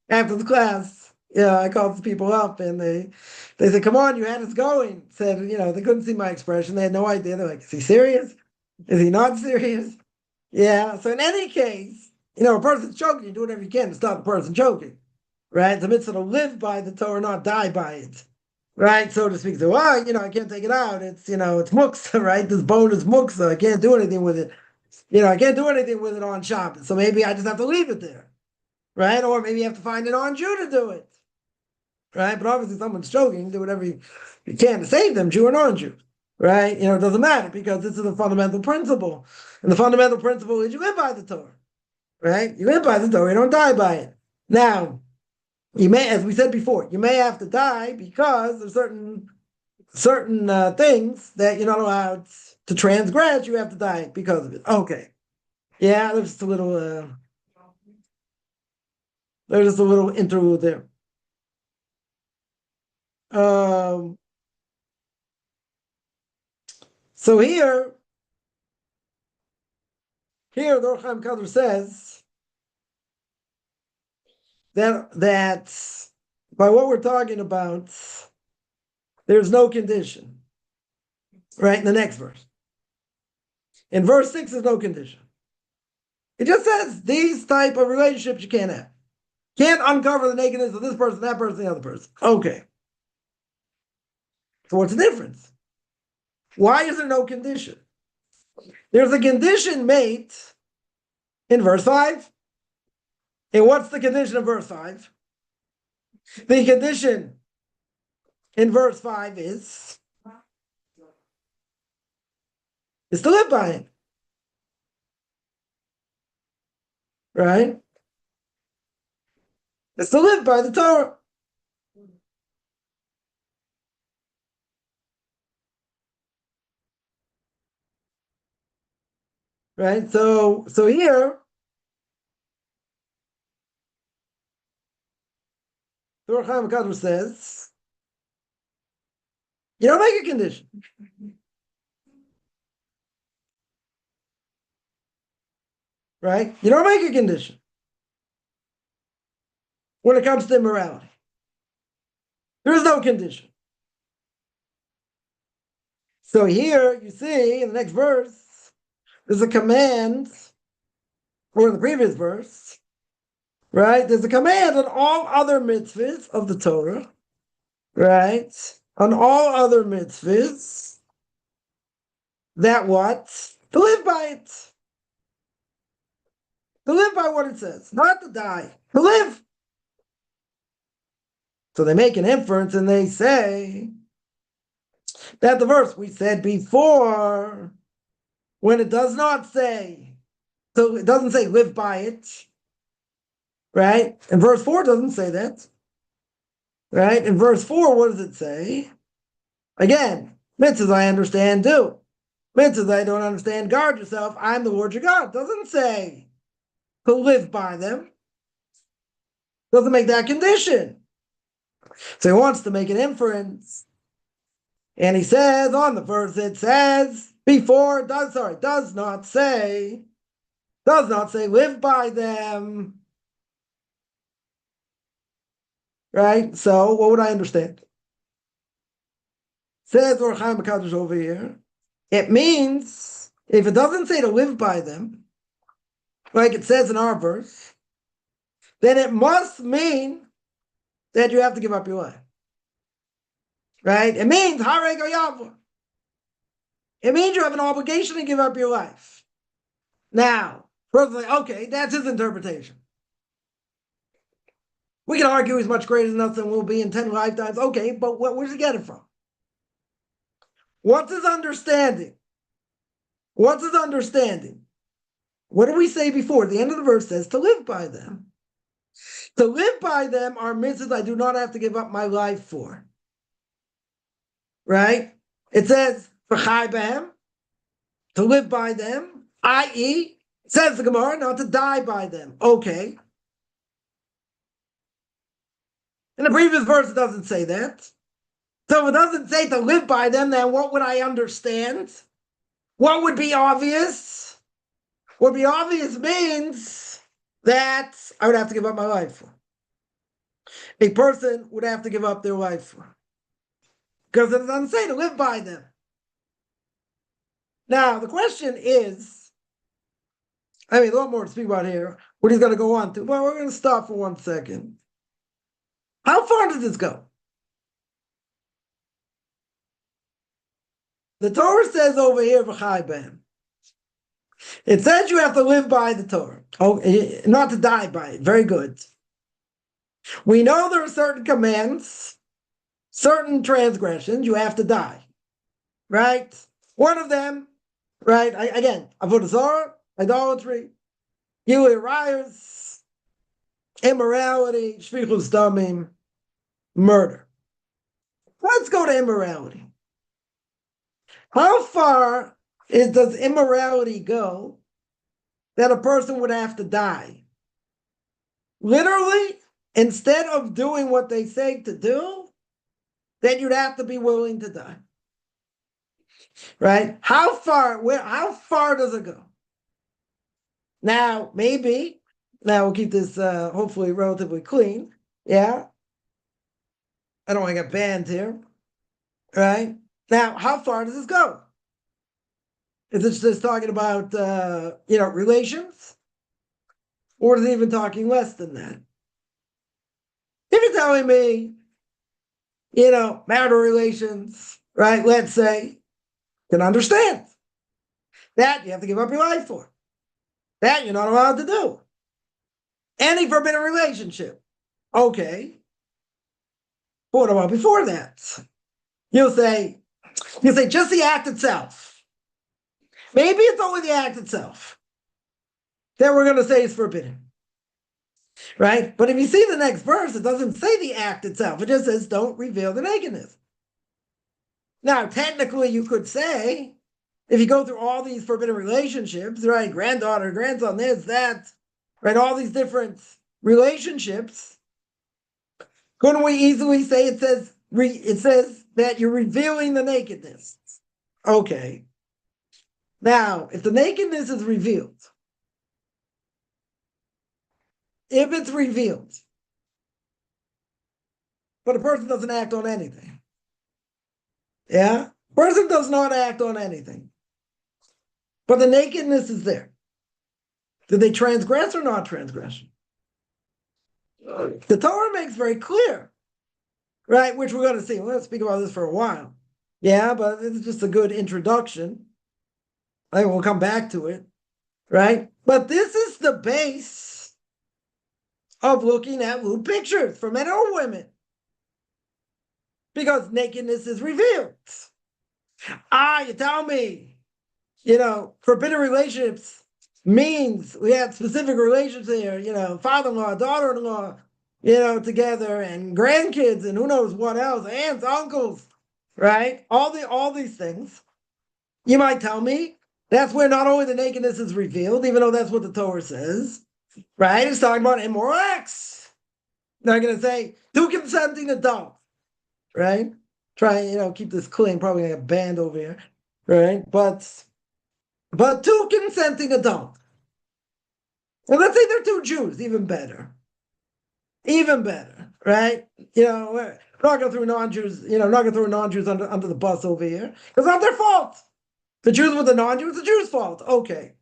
the class, I called the people up and they said, come on, you had us going. Said, they couldn't see my expression. They had no idea. They're like, is he serious? Is he not serious? Yeah. So in any case, a person's choking, you do whatever you can to stop the person choking, right? The mitzvah to live by the Torah, not die by it, right? So to speak. So, I can't take it out. It's, it's muksa, right? This bone is muksa. I can't do anything with it. I can't do anything with it on Shabbos, so maybe I just have to leave it there, right? Or maybe you have to find an on-Jew to do it, right? But obviously someone's joking, do whatever you can to save them, Jew or non-Jew, right? It doesn't matter because this is a fundamental principle. And the fundamental principle is you live by the Torah, right? You live by the Torah, you don't die by it. Now, you may, as we said before, you may have to die because there's certain things that you're not allowed to transgress. You have to die because of it. Okay, yeah, there's just a little interlude there. So here the Orchaim Kadr says that by what we're talking about, there's no condition, right? In the next verse. In verse 6, there's no condition. It just says these type of relationships you can't have. Can't uncover the nakedness of this person, that person, the other person. Okay. So what's the difference? Why is there no condition? There's a condition made in verse 5. And what's the condition of verse 5? The condition in verse 5 is to live by it. Right? It's to live by the Torah. Right? So here, the Orchaim Kadr says, you don't make a condition. Right? You don't make a condition when it comes to immorality. There is no condition. So here you see in the next verse, there's a command, or in the previous verse, right? There's a command on all other mitzvahs of the Torah, right? On all other mitzvahs, that what? To live by it. To live by what it says, not to die, to live. So they make an inference and they say that the verse we said before, when it does not say, so it doesn't say live by it, right? And verse 4 doesn't say that, right? In verse 4, what does it say? Again, mitzvahs I understand, do. Mitzvahs I don't understand, guard yourself. I'm the Lord your God. It doesn't say to live by them. Doesn't make that condition. So he wants to make an inference. And he says on the verse, it says before, does not say live by them. Right? So what would I understand? Says Orchaim HaKadosh over here, it means if it doesn't say to live by them, like it says in our verse, then it must mean that you have to give up your life. Right? It means Hareg Yavur. It means you have an obligation to give up your life. Now, personally, okay, that's his interpretation. We can argue he's much greater than us and we'll be in 10 lifetimes. Okay, but where does he get it from? What's his understanding? What's his understanding? What did we say before? The end of the verse says to live by them. To live by them are mitzvahs I do not have to give up my life for. Right? It says, v'chai b'hem, to live by them, i.e., says the Gemara, not to die by them. Okay. In the previous verse, it doesn't say that. So if it doesn't say to live by them, then what would I understand? What would be obvious? What would be obvious means that I would have to give up my life for. A person would have to give up their life for. Because it doesn't say to live by them. Now, the question is, a lot more to speak about here. What he's going to go on to. Well, we're going to stop for 1 second. How far does this go? The Torah says over here, v'chai b'hem. It says you have to live by the Torah. Oh, not to die by it. Very good. We know there are certain commands, certain transgressions, you have to die. Right? One of them, right? Again, avodah zarah, idolatry, gilui arayos, immorality, shfichus damim, murder. Let's go to immorality. How far does immorality go that a person would have to die? Literally, instead of doing what they say to do, then you'd have to be willing to die. Right? How far does it go? Now, we'll keep this hopefully relatively clean. Yeah. I don't want to get banned here. Right? Now, how far does this go? Is it just talking about relations? Or is it even talking less than that? If you're telling me, marital relations, right? Let's say, can understand that you have to give up your life for. That you're not allowed to do. Any forbidden relationship. Okay. But what about before that? You'll say just the act itself. Maybe it's only the act itself that we're going to say is forbidden. Right? But if you see the next verse, it doesn't say the act itself. It just says, don't reveal the nakedness. Now, technically, you could say, if you go through all these forbidden relationships, right? Granddaughter, grandson, this, that, right? All these different relationships, couldn't we easily say it says that you're revealing the nakedness? Okay. Now, if the nakedness is revealed, if it's revealed, but a person doesn't act on anything, yeah? Person does not act on anything, but the nakedness is there. Did they transgress or not transgress? The Torah makes very clear, right? Which we're going to see. We're going to speak about this for a while. Yeah, but it's just a good introduction. I will come back to it, right? But this is the base of looking at lewd pictures for men or women. Because nakedness is revealed. You tell me, forbidden relationships means we have specific relations here, father-in-law, daughter-in-law, together, and grandkids, and who knows what else, aunts, uncles, right? All these things. You might tell me that's where not only the nakedness is revealed, even though that's what the Torah says, right? It's talking about immoral acts. They're going to say two consenting adults, right? Try, keep this clean. Probably gonna get banned over here, right? But two consenting adults. And let's say they're two Jews, even better. Even better, right? We're not going to throw non-Jews, not going to throw non-Jews under the bus over here. It's not their fault. The Jews with the non-Jews, the Jews' fault. Okay.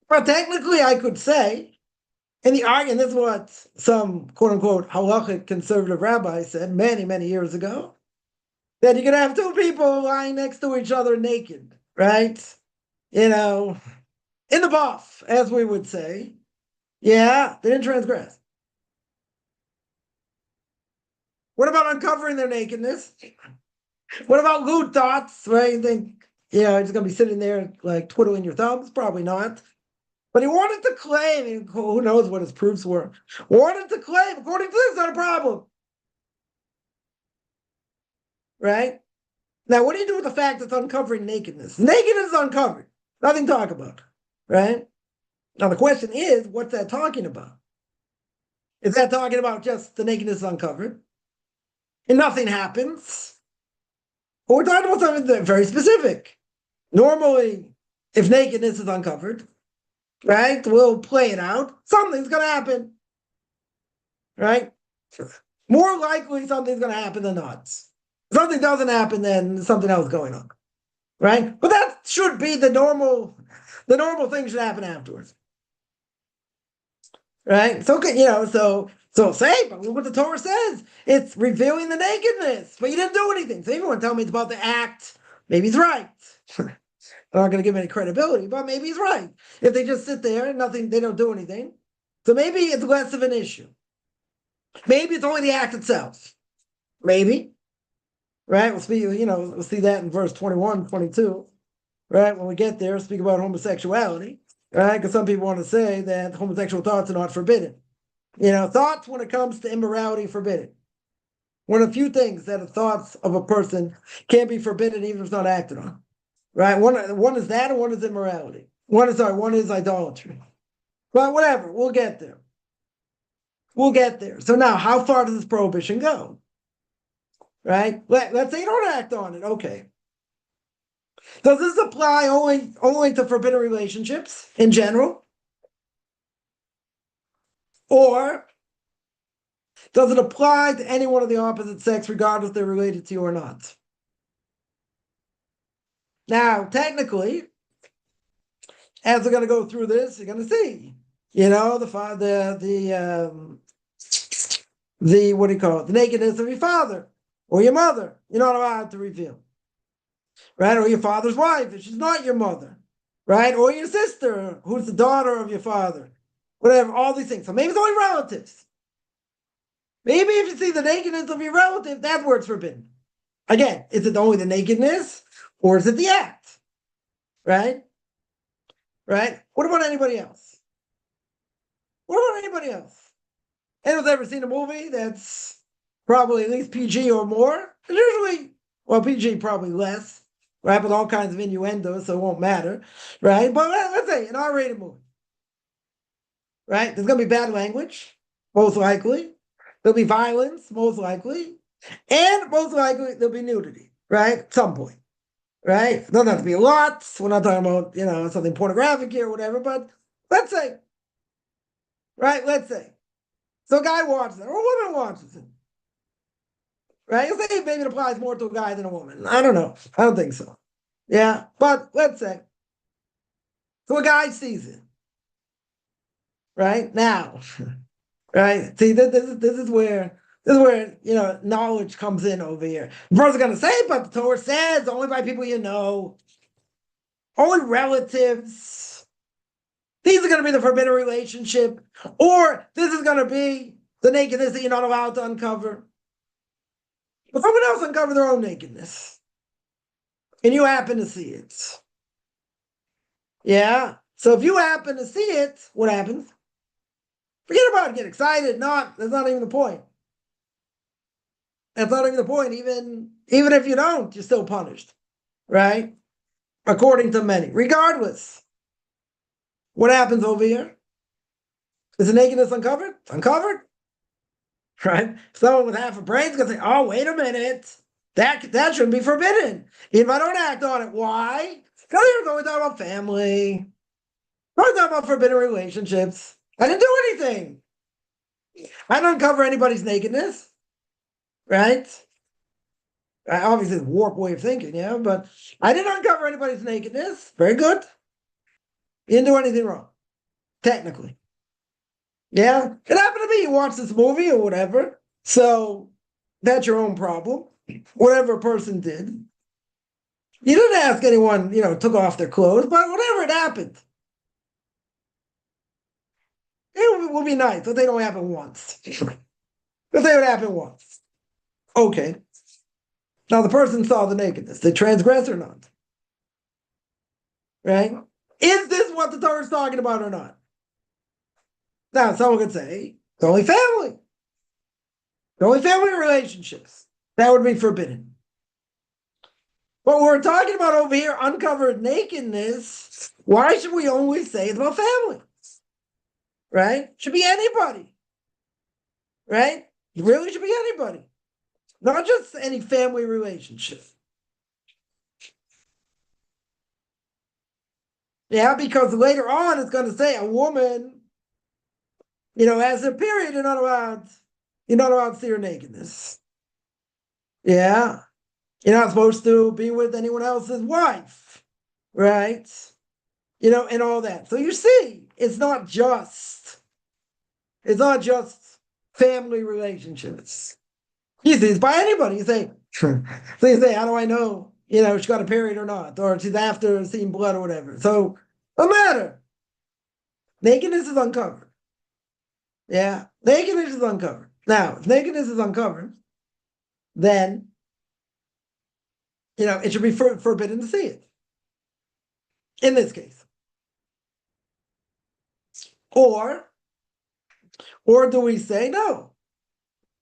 But technically, I could say, in the argument, this is what some quote-unquote halachic conservative rabbi said many, many years ago, that you can have two people lying next to each other naked, right? In the buff, as we would say. Yeah, they didn't transgress. What about uncovering their nakedness? What about lewd thoughts, right? You think, you're just going to be sitting there like twiddling your thumbs? Probably not. But he wanted to claim, who knows what his proofs were, wanted to claim, according to this, not a problem. Right? Now, what do you do with the fact it's uncovering nakedness? Nakedness is uncovered. Nothing to talk about. Right? Now, the question is, what's that talking about? Is that talking about just the nakedness is uncovered and nothing happens? Or we're talking about something very specific. Normally, if nakedness is uncovered, right, we'll play it out. Something's going to happen. Right? More likely something's going to happen than not. If something doesn't happen, then something else is going on. Right? But that should be the normal thing should happen afterwards. Right? So, so say, but look what the Torah says. It's revealing the nakedness, but you didn't do anything. So everyone tell me it's about the act. Maybe he's right. I'm not going to give any credibility, but maybe he's right. If they just sit there and nothing, they don't do anything. So maybe it's less of an issue. Maybe it's only the act itself. Maybe. Right? We'll see that in verse 21, 22. Right? When we get there, speak about homosexuality. Right? Because some people want to say that homosexual thoughts are not forbidden. Thoughts when it comes to immorality forbidden. One of the few things that the thoughts of a person can be forbidden even if it's not acted on. Right? One is that, and one is immorality. One is idolatry. But whatever, we'll get there. We'll get there. So now, how far does this prohibition go? Right? Let's say you don't act on it. Okay. Does this apply only to forbidden relationships in general? Or does it apply to anyone of the opposite sex, regardless if they're related to you or not? Now, technically, as we're going to go through this, you're going to see, the what do you call it? The nakedness of your father or your mother. You're not allowed to reveal, right? Or your father's wife, if she's not your mother, right? Or your sister, who's the daughter of your father, whatever. All these things. So maybe it's only relatives. Maybe if you see the nakedness of your relative, that's where it's forbidden. Again, is it only the nakedness or is it the act? Right? Right? What about anybody else? What about anybody else? Anyone's ever seen a movie that's probably at least PG or more? It's usually, well, PG probably less, right? With all kinds of innuendo, so it won't matter, right? But let's say an R-rated movie, right? There's going to be bad language, most likely. There'll be violence, most likely. And most likely there'll be nudity, right? At some point, right? It doesn't have to be a lot. We're not talking about, something pornographic here or whatever, but let's say, right? Let's say. So a guy watches it, or a woman watches it, right? You say maybe it applies more to a guy than a woman. I don't know. I don't think so. Yeah, but let's say. So a guy sees it, right? Now, right? See, this is where knowledge comes in over here. The person's gonna say, but the Torah says only by people you know, only relatives. These are going to be the forbidden relationship, or this is going to be the nakedness that you're not allowed to uncover. But someone else uncovered their own nakedness, and you happen to see it. Yeah? So if you happen to see it, what happens? Forget about it, get excited. That's not even the point. That's not even the point. Even if you don't, you're still punished. Right? According to many. Regardless. What happens over here? Is the nakedness uncovered? Uncovered? Right? Someone with half a brain is going to say, oh, wait a minute. That shouldn't be forbidden. If I don't act on it, why? Because you're going to talk about family. We're talking about forbidden relationships. I didn't do anything. I didn't uncover anybody's nakedness. Right? Obviously, it's a warped way of thinking, yeah, but I didn't uncover anybody's nakedness. Very good. You didn't do anything wrong. Technically. Yeah, it happened to me. You watch this movie or whatever. So that's your own problem. Whatever a person did. You didn't ask anyone, took off their clothes, but whatever, it happened. It would be nice if they don't happen once. If they would happen once. Okay. Now the person saw the nakedness. They transgress or not? Right? Is this what the Torah is talking about or not? Now, someone could say, it's only family. It's only family relationships. That would be forbidden. But we're talking about over here, uncovered nakedness. Why should we only say it's about family? Right? Should be anybody. Right? It really should be anybody. Not just any family relationship. Yeah, because later on it's going to say a woman, has a period, you're not allowed to see her nakedness. Yeah. You're not supposed to be with anyone else's wife. Right? And all that. So you see, it's not just family relationships. You see, it's by anybody. You say, how do I know she got a period or not, or she's after seeing blood or whatever. So, no matter. Nakedness is uncovered. Yeah, nakedness is uncovered. Now, if nakedness is uncovered, then, it should be forbidden to see it. In this case. Or do we say no?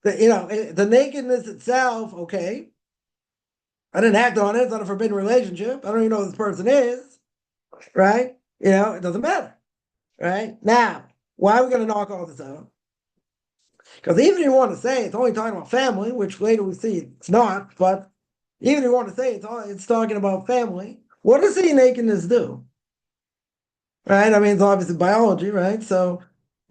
The nakedness itself, okay. I didn't act on it. It's not a forbidden relationship. I don't even know who this person is, right? It doesn't matter, right? Now, why are we going to knock all this out? Because even if you want to say it's only talking about family, which later we see it's not, but even if you want to say it's talking about family, what does seeing nakedness do? Right? I mean, it's obviously biology, right? So,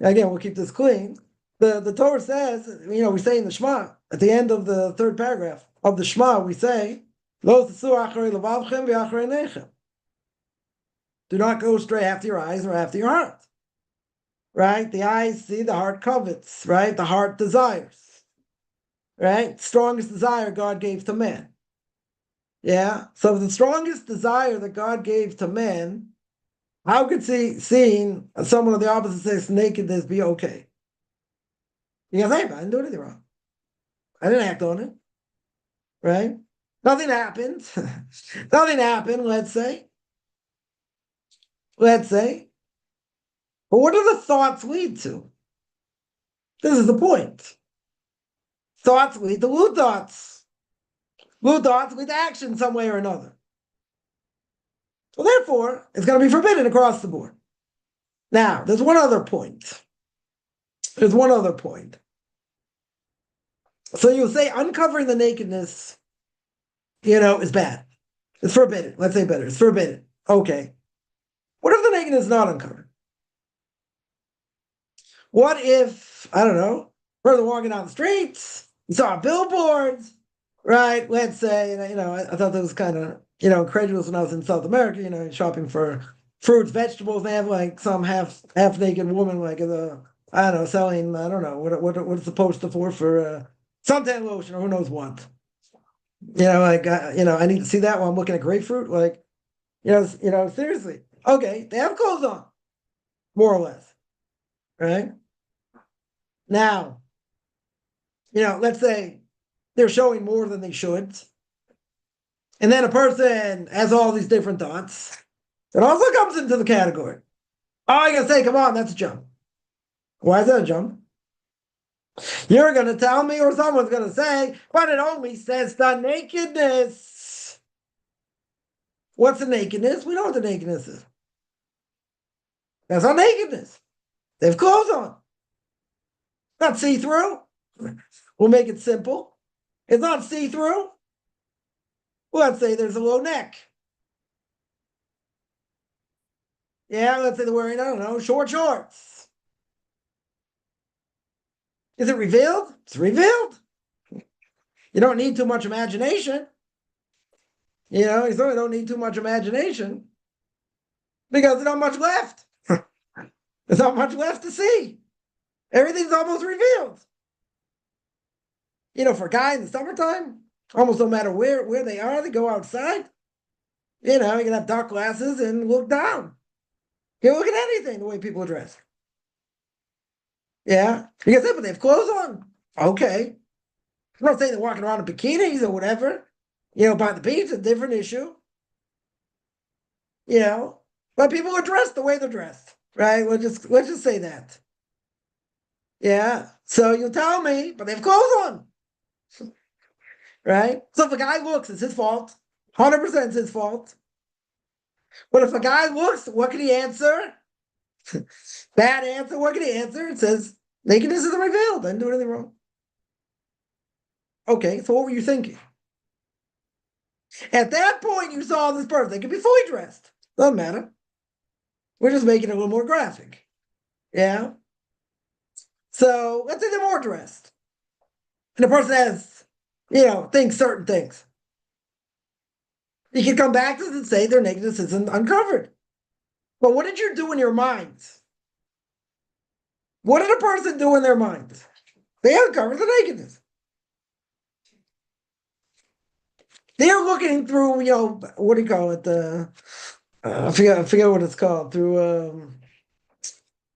again, we'll keep this clean. The Torah says, we say in the Shema, at the end of the third paragraph of the Shema, we say, Lo tesu acharei levavchem v'acharei nechem. Do not go stray after your eyes or after your heart. Right? The eyes see, the heart covets, right? The heart desires. Right? Strongest desire God gave to man. Yeah? So the strongest desire that God gave to man, how could seeing someone of the opposite sex nakedness be okay? You gotta say, I didn't do anything wrong. I didn't act on it. Right? Nothing happened. Nothing happened, let's say. Let's say. But what do the thoughts lead to? This is the point. Thoughts lead to lewd thoughts. Lewd thoughts lead to action some way or another. So therefore, it's going to be forbidden across the board. Now, there's one other point. So you'll say uncovering the nakedness, is bad. It's forbidden. Let's say better. It's forbidden. Okay. What if the nakedness is not uncovered? What if, I don't know, further walking down the streets, you saw billboards, right? Let's say, I thought that was kind of, incredulous when I was in South America, shopping for fruits, vegetables. They have like some half naked woman, like I don't know, selling, I don't know, what's the poster for suntan lotion or who knows what. I need to see that while I'm looking at grapefruit. Like, seriously. Okay, they have clothes on, more or less, right? Now, let's say they're showing more than they should. And then a person has all these different thoughts. It also comes into the category. Oh, I gotta say, come on, that's a jump. Why is that a jump? You're gonna tell me, or someone's gonna say, but it only says the nakedness. What's the nakedness? We know what the nakedness is. That's not nakedness. They have clothes on. Not see-through. We'll make it simple. It's not see-through. Well, let's say there's a low neck. Yeah, let's say they're wearing, I don't know, short shorts. Is it revealed? It's revealed. You don't need too much imagination. You certainly don't need too much imagination because there's not much left. There's not much left to see. Everything's almost revealed. For a guy in the summertime, almost no matter where they are, they go outside. You can have dark glasses and look down. You can look at anything, the way people are dressed. Yeah. You can say, but they have clothes on. Okay. I'm not saying they're walking around in bikinis or whatever. By the beach, it's a different issue. But people are dressed the way they're dressed, right? Let's just say that. Yeah. So you tell me, but they have clothes on. Right? So if a guy looks, it's his fault. 100% it's his fault. But if a guy looks, what can he answer? Bad answer. What can he answer? It says, nakedness is revealed. I didn't do anything wrong. Okay, so what were you thinking? At that point, you saw this person. They could be fully dressed. Doesn't matter. We're just making it a little more graphic. Yeah? So let's say they're more dressed. And the person has, thinks certain things. You can come back to this and say their nakedness isn't uncovered. But what did you do in your mind? What did a person do in their mind? They uncovered the nakedness. They're looking through, what do you call it? I forget what it's called. Through,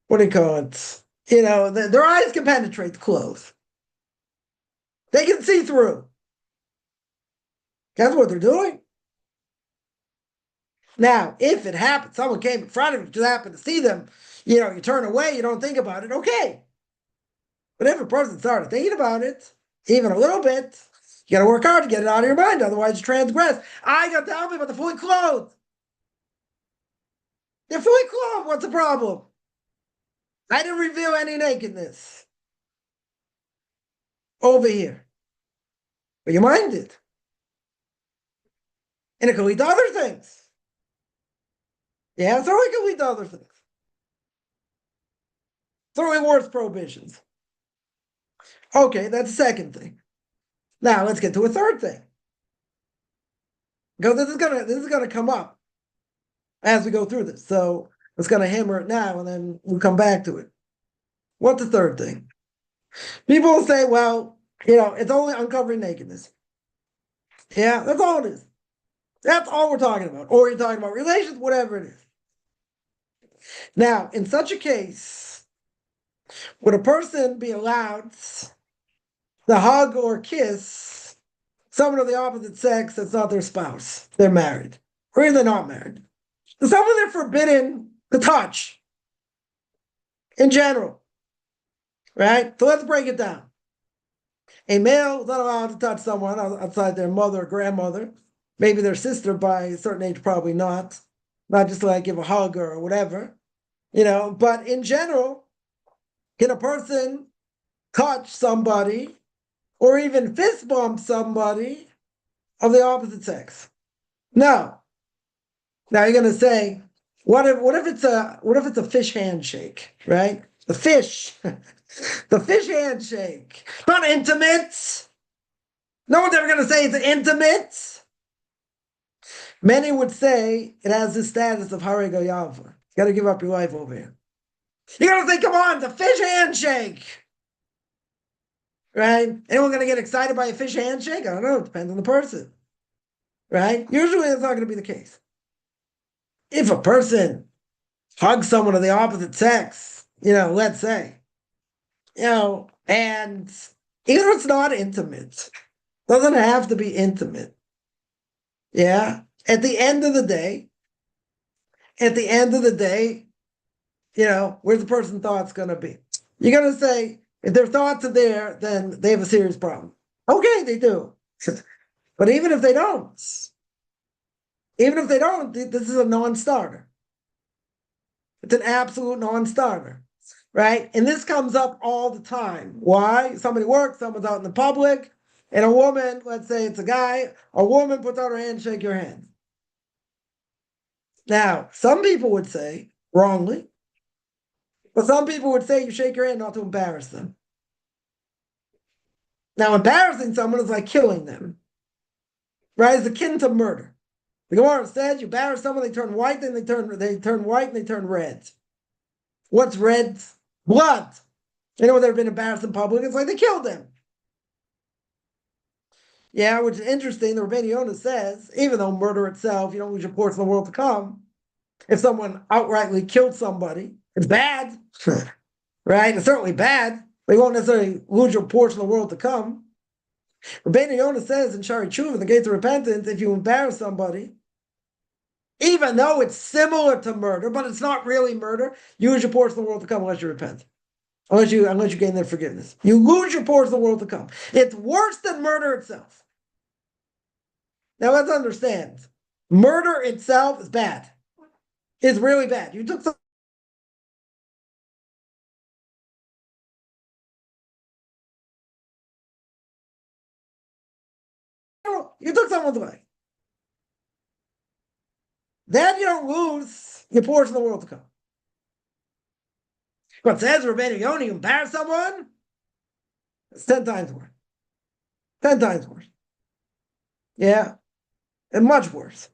what do you call it? Their eyes can penetrate the clothes. They can see through. That's what they're doing. Now, if it happens, someone came in front of you, just happened to see them, you turn away, you don't think about it, okay. But if a person started thinking about it, even a little bit, you got to work hard to get it out of your mind, otherwise you transgress. I got to tell me about the fully clothed. They're fully clothed. What's the problem? I didn't reveal any nakedness over here. But your mind did. And it could lead to other things. Yeah, so it could lead to other things. Throwing worse prohibitions. Okay, that's the second thing. Now let's get to a third thing. Because this is gonna come up as we go through this. So it's gonna hammer it now and then we'll come back to it. What's the third thing? People will say, well, it's only uncovering nakedness. Yeah, that's all it is. That's all we're talking about. Or you're talking about relations, whatever it is. Now, in such a case, would a person be allowed to hug or kiss someone of the opposite sex that's not their spouse? They're married. Or even they're not married. Someone they're forbidden to touch in general. Right? So let's break it down. A male is not allowed to touch someone outside their mother or grandmother. Maybe their sister by a certain age, probably not. Not just like give a hug or whatever. But in general, can a person touch somebody or even fist bump somebody of the opposite sex? No. Now you're going to say, what if it's a fish handshake, right? The fish handshake, not intimate. No one's ever going to say it's intimate. Many would say it has the status of Harega Yava. You got to give up your life over here. You got to say, come on, the fish handshake. Right? Anyone going to get excited by a fish handshake? I don't know. It depends on the person. Right? Usually that's not going to be the case. If a person hugs someone of the opposite sex, let's say, and even if it's not intimate, doesn't have to be intimate. Yeah. At the end of the day, where's the person's thoughts going to be? You're going to say, if their thoughts are there, then they have a serious problem. Okay, they do. But even if they don't, this is a non-starter. It's an absolute non-starter, right? And this comes up all the time. Why? Somebody works, someone's out in the public, and a woman, let's say it's a guy, a woman puts out her hand, shake your hand. Now, some people would say, wrongly, but some people would say you shake your hand not to embarrass them. Now, embarrassing someone is like killing them, right? It's akin to murder. The Gemara says you embarrass someone, they turn white, then they turn white, and they turn red. What's red? Blood. They've been embarrassed in public. It's like they killed them. Yeah, which is interesting. The Rabbeinu Yonah says, even though murder itself, you don't lose your portion of the world to come. If someone outrightly killed somebody, it's bad, right? It's certainly bad, but you won't necessarily lose your portion of the world to come. Rabbeinu Yonah says in Shari Tshuva, the gates of repentance, if you embarrass somebody, even though it's similar to murder, but it's not really murder, you lose your portion of the world to come unless you repent. Unless you gain their forgiveness. You lose your portion of the world to come. It's worse than murder itself. Now let's understand. Murder itself is bad. It's really bad. You took someone's life. Then you don't lose your portion of the world to come. But says Rabbeinu Yonah, you embarrass someone, it's 10 times worse. 10 times worse. Yeah. And much worse.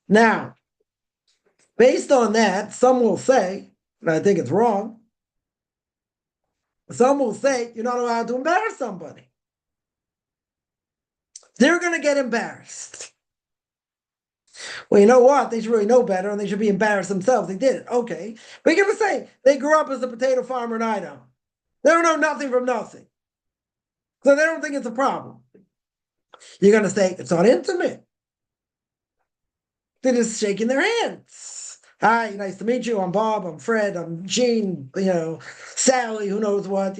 Now, based on that, some will say, and I think it's wrong, some will say you're not allowed to embarrass somebody. they're going to get embarrassed. Well, you know what? They should really know better, and they should be embarrassed themselves. They did it. Okay. But you're going to say, they grew up as a potato farmer in Idaho. They don't know nothing from nothing. So they don't think it's a problem. You're going to say, it's not intimate. They're just shaking their hands. Hi, nice to meet you. I'm Bob. I'm Fred. I'm Gene. Sally. Who knows what?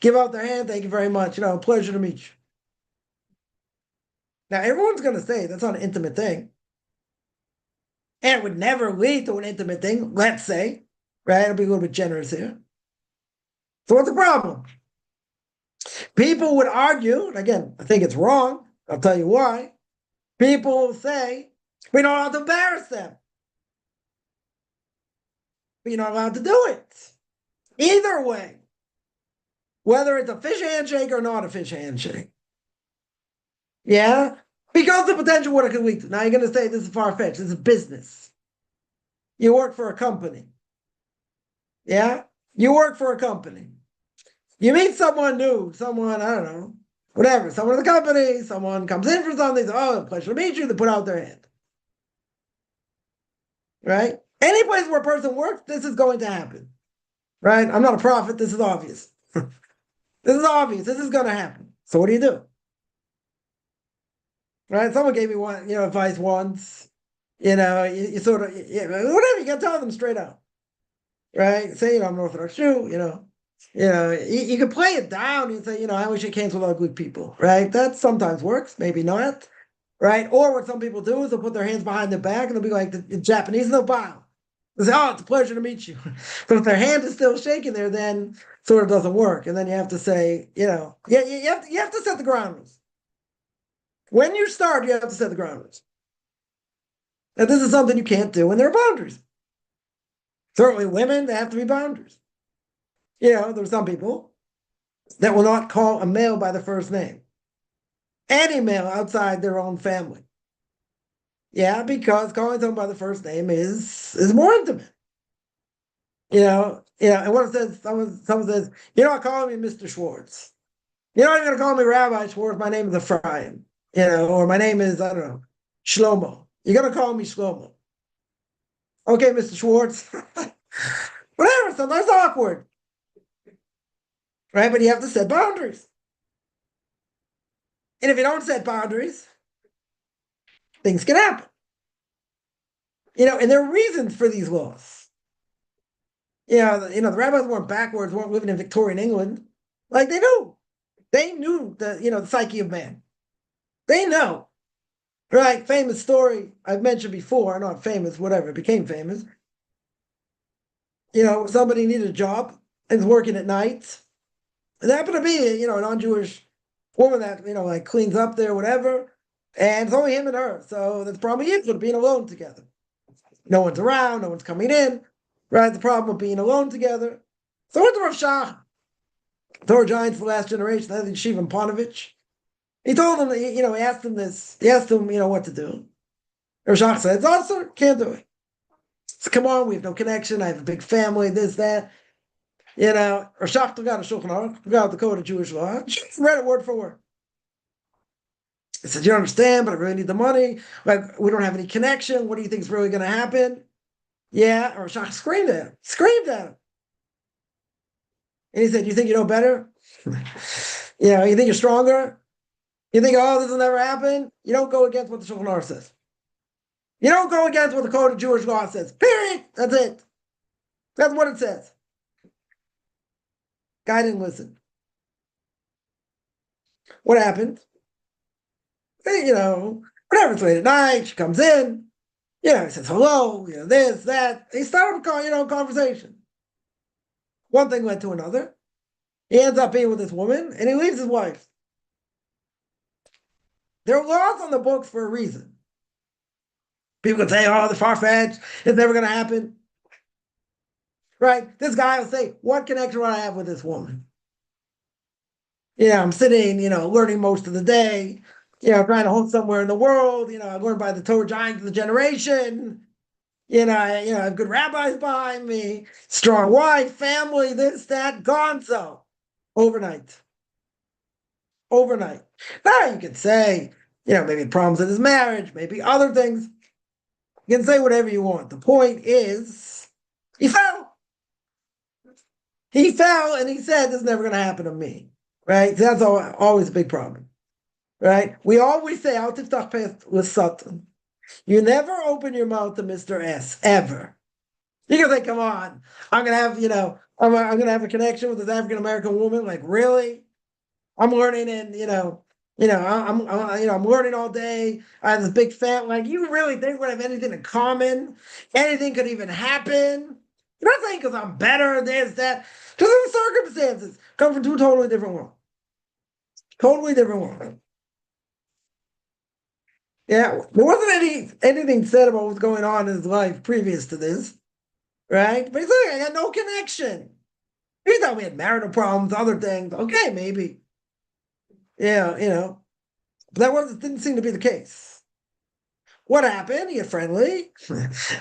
Give out their hand. Thank you very much. Pleasure to meet you. Now everyone's going to say that's not an intimate thing, and it would never lead to an intimate thing. Let's say, right? I'll be a little bit generous here. So what's the problem? People would argue, and again, I think it's wrong. I'll tell you why. People will say we're not allowed to embarrass them. But you're not allowed to do it. Either way, whether it's a fish handshake or not a fish handshake. Yeah? Because the potential what it could lead to. Now you're going to say this is far-fetched. This is business. You work for a company. Yeah? You work for a company. You meet someone new, someone, I don't know, whatever, someone in the company, someone comes in for something, oh, pleasure to meet you, they put out their hand. Right? Any place where a person works, this is going to happen. Right? I'm not a prophet, this is obvious. This is obvious, this is going to happen. So what do? Right? Someone gave me one, advice once. You sort of, whatever, you got to tell them straight out. Right? Say, I'm an Orthodox Jew, you can play it down. You say, I wish I can't with ugly people, right? That sometimes works, maybe not, right? Or what some people do is they'll put their hands behind their back and they'll be like the Japanese, and they'll bow. They'll say, oh, it's a pleasure to meet you. But if their hand is still shaking there, then sort of doesn't work. And then you have to say, you have to set the ground rules. When you start, you have to set the ground rules. And this is something you can't do, and there are boundaries. Certainly women, they have to be boundaries. There's some people that will not call a male by the first name. Any male outside their own family. Yeah, because calling someone by the first name is more intimate. And what it says, someone says, you're not calling me Mr. Schwartz. You're not even going to call me Rabbi Schwartz. My name is Ephraim. Or my name is, I don't know, Shlomo. You're going to call me Shlomo. Okay, Mr. Schwartz. Whatever, sometimes awkward. Right? But you have to set boundaries. And if you don't set boundaries, things can happen. And there are reasons for these laws. The rabbis weren't backwards, weren't living in Victorian England. Like they knew. They knew the psyche of man. They know. Right? Famous story I've mentioned before, not famous, whatever, it became famous. Somebody needed a job and was working at night. It happened to be, a non-Jewish woman that, like cleans up there, whatever. And it's only him and her. So that's probably it with being alone together. No one's around, no one's coming in. Right? The problem of being alone together. So went to Rav Shach, Torah giant for the last generation, I think Shivan Panovich. He told him, he asked him this. He asked him, what to do. Rav Shach said, "Oh, sir, can't do it. So, come on, we have no connection. I have a big family, this, that. Rav Shach took out a Shulchan Aruch, took out the Code of Jewish Law, read it word for word. He said, you understand, but I really need the money. Like, we don't have any connection. What do you think is really going to happen? Yeah, Rav Shach screamed at him. And he said, you think you know better? You think you're stronger? You think, oh, this will never happen? You don't go against what the Shulchan Aruch says. You don't go against what the Code of Jewish Law says. Period. That's it. That's what it says. Guy didn't listen. What happened? Whatever, it's late at night, she comes in, he says hello, this, that. He started a conversation. One thing led to another. He ends up being with this woman, and he leaves his wife. There are laws on the books for a reason. People can say, oh, they're far-fetched, it's never going to happen. Right? This guy will say, what connection would I have with this woman? I'm sitting, learning most of the day, trying to hold somewhere in the world, I learned by the Torah giants of the generation, I have good rabbis behind me, strong wife, family, this, that, gonzo. Overnight. Now you could say, maybe problems in his marriage, maybe other things. You can say whatever you want. The point is, he fell. He fell and he said, this is never going to happen to me. Right? So that's always a big problem. Right? We always say, Al tiftach peh l'satan. You never open your mouth to Mr. S, ever. You can say, come on, I'm going to have, I'm going to have a connection with this African-American woman. Like, really? I'm learning and, I'm learning all day. I have this big fan. Like, you really think we have anything in common? Anything could even happen? You're not saying because I'm better, this, that. Because the circumstances come from two totally different worlds. Totally different worlds. Yeah, there wasn't anything said about what's going on in his life previous to this, right? But he's like, I got no connection. He thought we had marital problems, other things. Okay, maybe. Yeah, but didn't seem to be the case. What happened? You get friendly.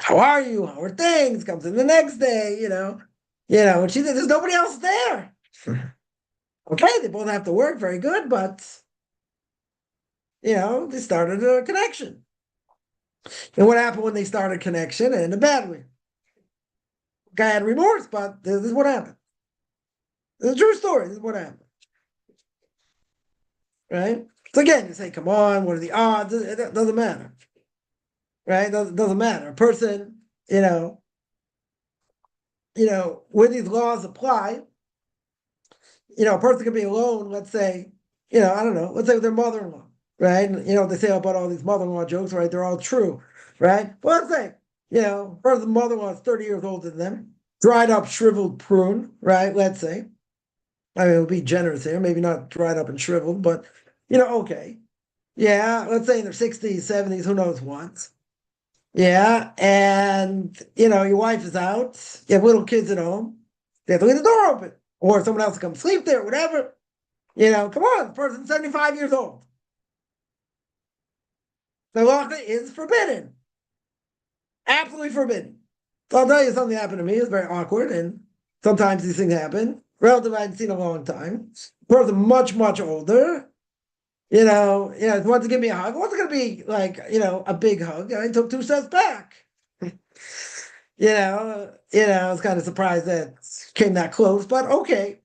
How are you? How are things? Comes in the next day, and she said, there's nobody else there. Okay, they both have to work, very good, but they started a connection. And what happened when they started a connection? In a bad way. Guy had remorse, but this is what happened. It's a true story. This is what happened. Right? So again, you say, come on, what are the odds? It doesn't matter. Right? It doesn't matter. A person, when these laws apply, a person can be alone, let's say, I don't know, let's say with their mother-in-law, right? And, they say about all these mother-in-law jokes, right? They're all true, right? But let's say, person's mother-in-law is 30 years older than them, dried up, shriveled prune, right? Let's say. I mean, it'll be generous here, maybe not dried up and shriveled, but, okay. Yeah, let's say in their 60s, 70s, who knows what. Yeah, and, your wife is out, you have little kids at home, they have to leave the door open, or someone else to come sleep there, whatever. Come on, the person's 75 years old. The halacha is forbidden. Absolutely forbidden. So I'll tell you something happened to me. It's very awkward, and sometimes these things happen. Relative I hadn't seen in a long time. Person much, much older. Wants to give me a hug. It wasn't going to be like, a big hug. I took 2 steps back. I was kind of surprised that it came that close, but okay.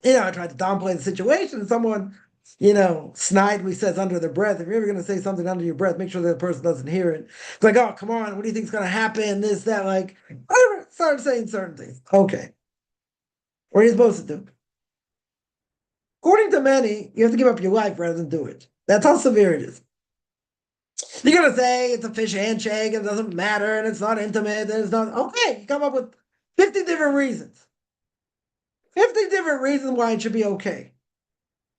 I tried to downplay the situation. Someone, snidely says under their breath, if you're ever going to say something under your breath, make sure that person doesn't hear it. It's like, oh, come on, what do you think is going to happen? This, that, like, I started saying certain things. Okay. What are you supposed to do? According to many, you have to give up your life rather than do it. That's how severe it is. You're going to say it's a fish handshake, and it doesn't matter, and it's not intimate, and it's not. Okay, you come up with 50 different reasons. 50 different reasons why it should be okay.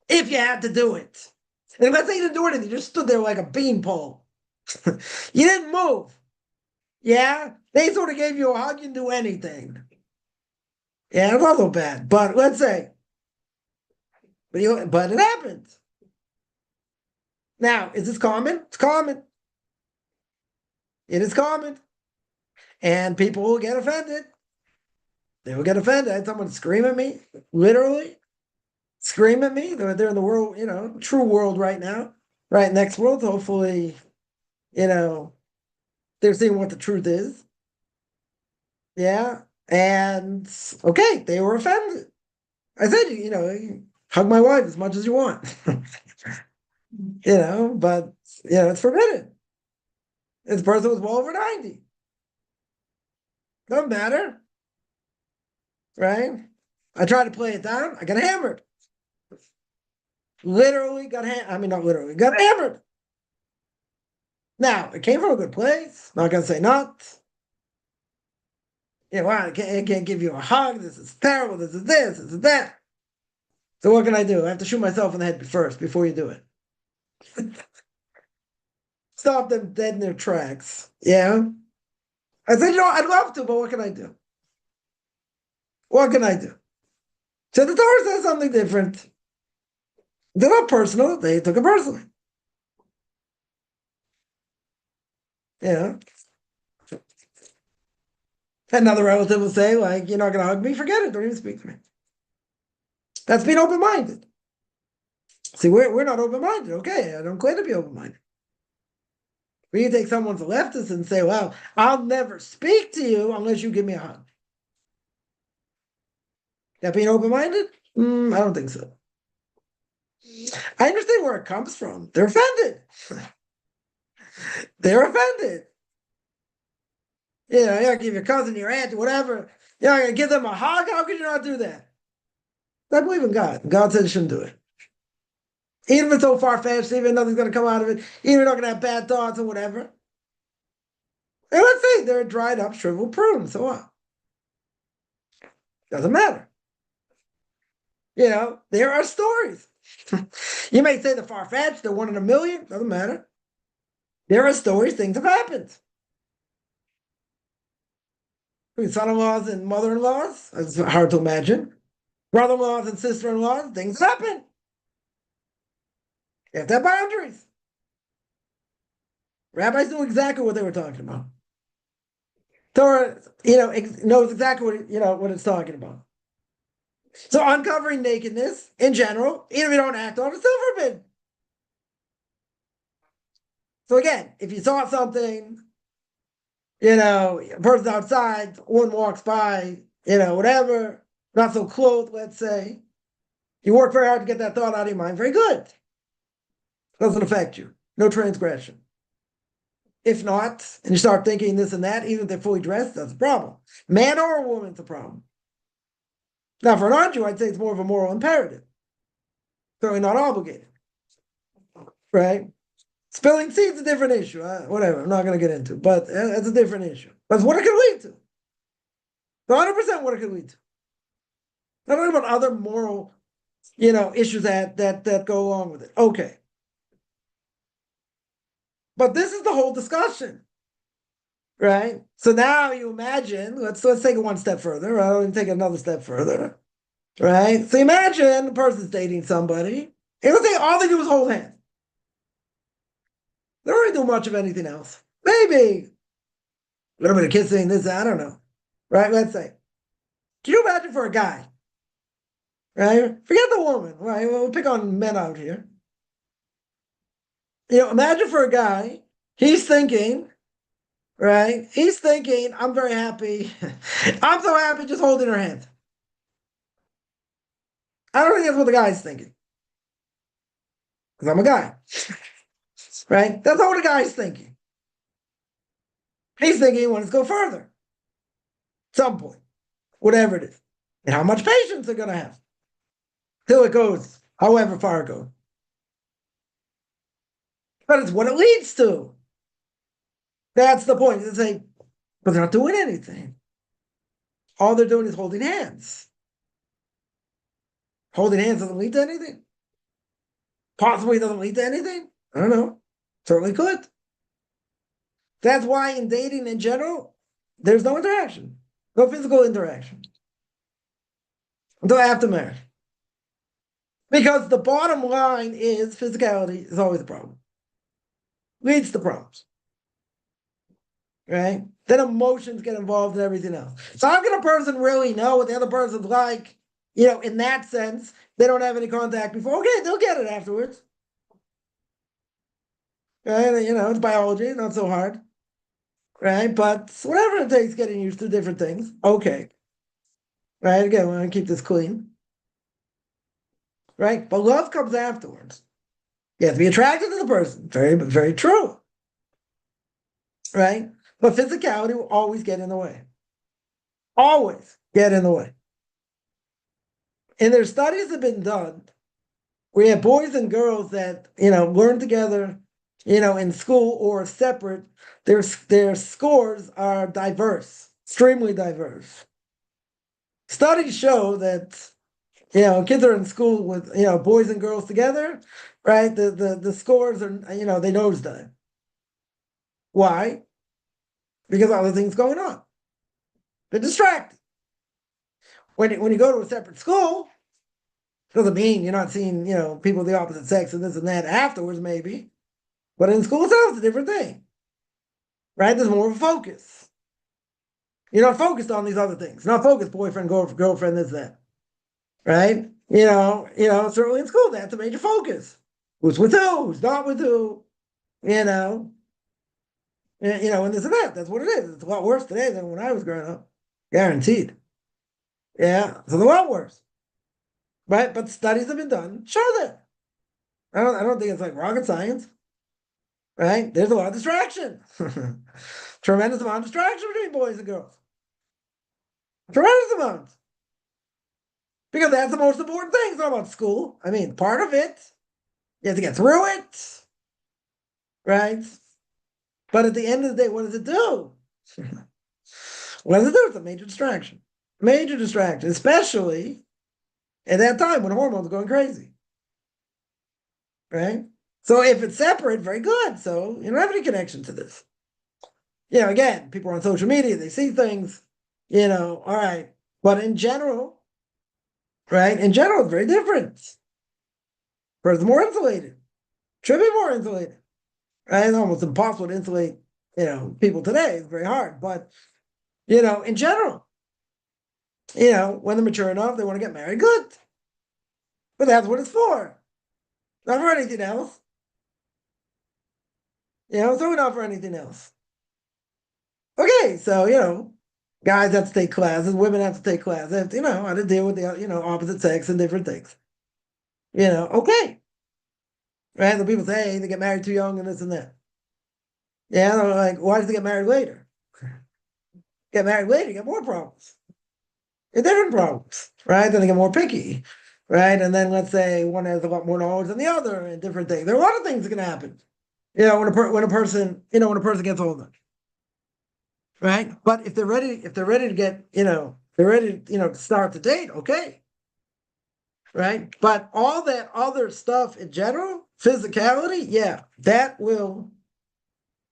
If you had to do it. And let's say you didn't do anything, you just stood there like a beanpole. You didn't move. Yeah? They sort of gave you a hug, you didn't do anything. Yeah, it's also bad. But let's say, but it happened. Now, is this common? It's common. It is common. And people will get offended. They will get offended. I had someone scream at me, literally scream at me. They're in the world, true world right now, right? Next world, hopefully, they're seeing what the truth is. Yeah. And okay, they were offended. I said, hug my wife as much as you want. But it's forbidden. This person was well over 90. Doesn't matter. Right? I tried to play it down. I got hammered. Literally got hammered. I mean, not literally, got hammered. Now, it came from a good place. Not going to say not. Wow, I can't give you a hug. This is terrible. This is this is that. So what can I do? I have to shoot myself in the head first before you do it. Stop them dead in their tracks. Yeah. I said, I'd love to, but what can I do? What can I do? So the Torah says something different. They're not personal. They took it personally. Yeah. Another relative will say, like, you're not going to hug me? Forget it. Don't even speak to me. That's being open-minded. See, we're not open-minded. Okay, I don't claim to be open-minded. But you take someone's a leftist and say, well, I'll never speak to you unless you give me a hug. That being open-minded? I don't think so. I understand where it comes from. They're offended. They're offended. You're gonna give your cousin, your aunt, whatever. You're not gonna give them a hug? How could you not do that? I believe in God. God said you shouldn't do it. Even if it's so far-fetched, even if nothing's gonna come out of it, even if you're not gonna have bad thoughts or whatever. And let's say they're a dried up, shriveled prune. So what? Doesn't matter. There are stories. You may say the far-fetched, they're 1 in a million, doesn't matter. There are stories, things have happened. Son-in-laws and mother-in-laws, it's hard to imagine. Brother-in-laws and sister-in-laws, things happen. You have to have boundaries. Rabbis knew exactly what they were talking about. Torah, knows exactly what it's talking about. So uncovering nakedness in general, even if you don't act on it, still forbidden. So again, if you saw something, a person outside, one walks by, whatever, not so clothed, let's say, you work very hard to get that thought out of your mind, very good. Doesn't affect you. No transgression. If not, and you start thinking this and that, even if they're fully dressed, that's a problem. Man or a woman, it's a problem. Now, for an non-Jew, I'd say it's more of a moral imperative. Certainly not obligated. Right? Spilling seeds is a different issue. Whatever, I'm not going to get into, but that's a different issue. That's what it could lead to. 100% what it could lead to. Not talking about other moral, issues that go along with it. Okay. But this is the whole discussion, right? So now you imagine, let's take it one step further, right? I'll take it another step further, right? So imagine a person's dating somebody, and let's say all they do is hold hands. They don't really do much of anything else. Maybe a little bit of kissing, this, I don't know, right? Let's say. Can you imagine for a guy, right? Forget the woman, right? We'll pick on men out here. Imagine for a guy, he's thinking, right? He's thinking, I'm very happy. I'm so happy just holding her hand. I don't think that's what the guy's thinking. Because I'm a guy. Right? That's not what the guy's thinking. He's thinking he wants to go further. At some point. Whatever it is. And how much patience they're going to have. Till it goes, however far it goes. But it's what it leads to. That's the point. They say, but they're not doing anything. All they're doing is holding hands. Holding hands doesn't lead to anything. Possibly doesn't lead to anything. I don't know. Certainly could. That's why in dating in general, there's no interaction. No physical interaction. Until after marriage. Because the bottom line is physicality is always a problem. Leads to problems. Right? Then emotions get involved in everything else. So how can a person really know what the other person's like? In that sense, they don't have any contact before. Okay, they'll get it afterwards. Right? It's biology, not so hard. Right? But whatever it takes getting used to different things. Okay. Right? Again, we want to keep this clean. Right? But love comes afterwards. You have to be attracted to the person. Very, very true. Right? But physicality will always get in the way. Always get in the way. And there's studies have been done where you have boys and girls that, learn together, in school or separate. Their scores are diverse, extremely diverse. Studies show that, kids are in school with, boys and girls together, right? The scores are, they nosedive. Why? Because of other things going on. They're distracted. When you go to a separate school, doesn't mean you're not seeing, people of the opposite sex and this and that afterwards, maybe. But in school itself, it's a different thing. Right? There's more of a focus. You're not focused on these other things. You're not focused boyfriend, girlfriend, this, that. Right? Certainly in school, that's a major focus. Who's with who? Who's not with who? You know, and this and that. That's what it is. It's a lot worse today than when I was growing up. Guaranteed. Yeah. So they're a lot worse. Right? But studies have been done. Show that. I don't think it's like rocket science. Right? There's a lot of distraction. Tremendous amount of distraction between boys and girls. Tremendous amount. Because that's the most important thing. It's not about school. I mean, part of it, you have to get through it. Right? But at the end of the day, what does it do? What does it do? It's a major distraction. Major distraction, especially at that time when hormones are going crazy. Right? So if it's separate, very good. So you don't have any connection to this. Again, people are on social media, they see things, all right. But in general, right? In general, it's very different. Person's more insulated. Should be more insulated. Right? It's almost impossible to insulate, people today. It's very hard. But, in general, when they're mature enough, they want to get married, good. But that's what it's for. Not for anything else. So not for anything else. Okay, so, guys have to take classes, women have to take classes, how to deal with the, opposite sex and different things. Okay. Right? The people say, hey, they get married too young and this and that. Yeah, they're like, why did they get married later? Get married later, you get more problems. Get different problems, right? Then they get more picky, right? And then let's say one has a lot more knowledge than the other and different things. There are a lot of things that can happen, when a person gets older. Right? But if they're ready to get, they're ready, to start the date, okay. Right? But all that other stuff in general, physicality, yeah, that will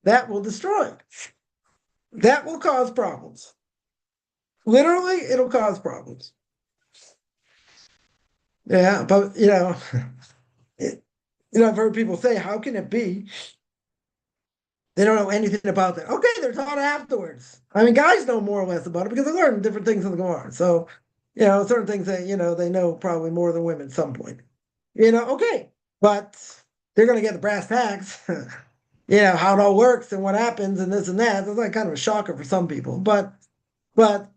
destroy. That will cause problems. Literally, it'll cause problems. Yeah, but I've heard people say, how can it be they don't know anything about that? Okay, they're taught afterwards. I mean, guys know more or less about it because they learn different things in the Gemara. So, certain things that, they know probably more than women at some point. Okay. But they're going to get the brass tacks, how it all works and what happens and this and that. It's like kind of a shocker for some people. But, at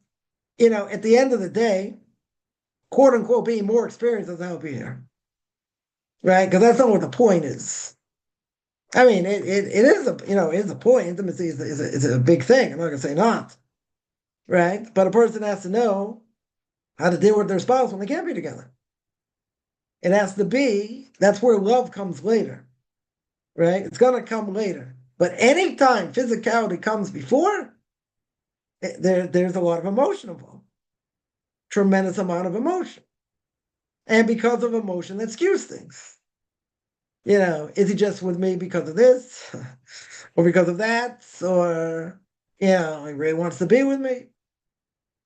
the end of the day, quote unquote, being more experienced doesn't help you here. Right? Because that's not what the point is. I mean, it is it is a point. Intimacy is a big thing. I'm not gonna say not, right? But a person has to know how to deal with their spouse when they can't be together. It has to be. That's where love comes later, right? It's gonna come later. But anytime physicality comes before, there's a lot of emotion involved, tremendous amount of emotion, and because of emotion, that skews things. Is he just with me because of this or because of that? Or, he really wants to be with me.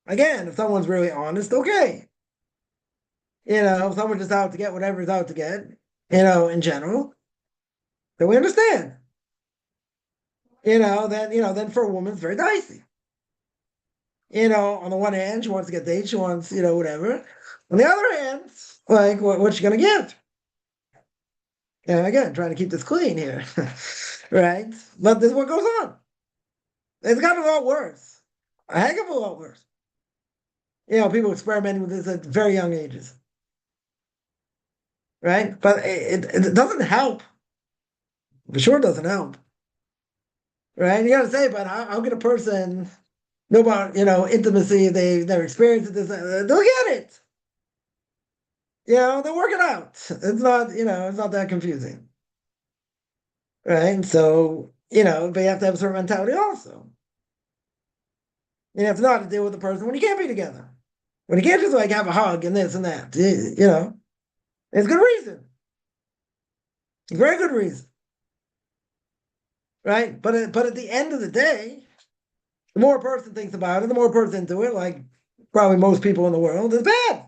Again, if someone's really honest, okay. If someone's just out to get whatever he's out to get, in general, then we understand. Then for a woman, it's very dicey. On the one hand, she wants to get dates, she wants, whatever. On the other hand, like, what's she going to give? Again, trying to keep this clean here, right? But this is what goes on. It's gotten a lot worse, a heck of a lot worse. People experimenting with this at very young ages, right? But it doesn't help. For sure, doesn't help, right? You got to say, but how can a person know about intimacy? They've never experienced this. They'll get it. They'll work it out. It's not that confusing. Right. So, but you have to have a certain mentality also. You have to know how to deal with the person when you can't be together. When you can't just like have a hug and this and that. It's good reason. Very good reason. Right? But at the end of the day, the more a person thinks about it, the more a person into it, like probably most people in the world, it's bad.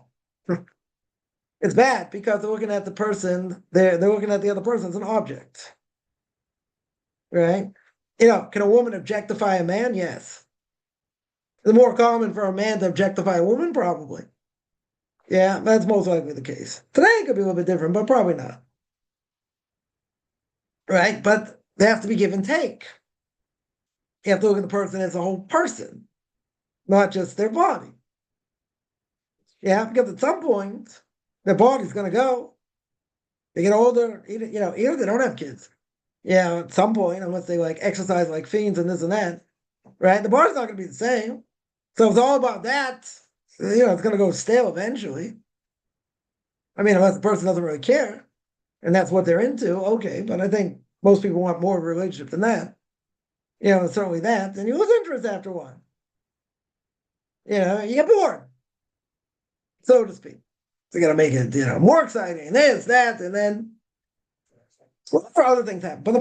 It's bad because they're looking at the person, they're looking at the other person as an object. Right? Can a woman objectify a man? Yes. It's more common for a man to objectify a woman, probably. Yeah, that's most likely the case. Today it could be a little bit different, but probably not. Right? But they have to be give and take. You have to look at the person as a whole person, not just their body. Yeah, because at some point, their body's going to go. They get older, even if they don't have kids. Yeah, at some point, unless they like exercise like fiends and this and that, right? The body's not going to be the same. So it's all about that. It's going to go stale eventually. I mean, unless the person doesn't really care and that's what they're into, okay. But I think most people want more of a relationship than that. Certainly that. Then you lose interest after a while. You get bored, so to speak. So you got to make it, more exciting. This, that, and then for other things happen. But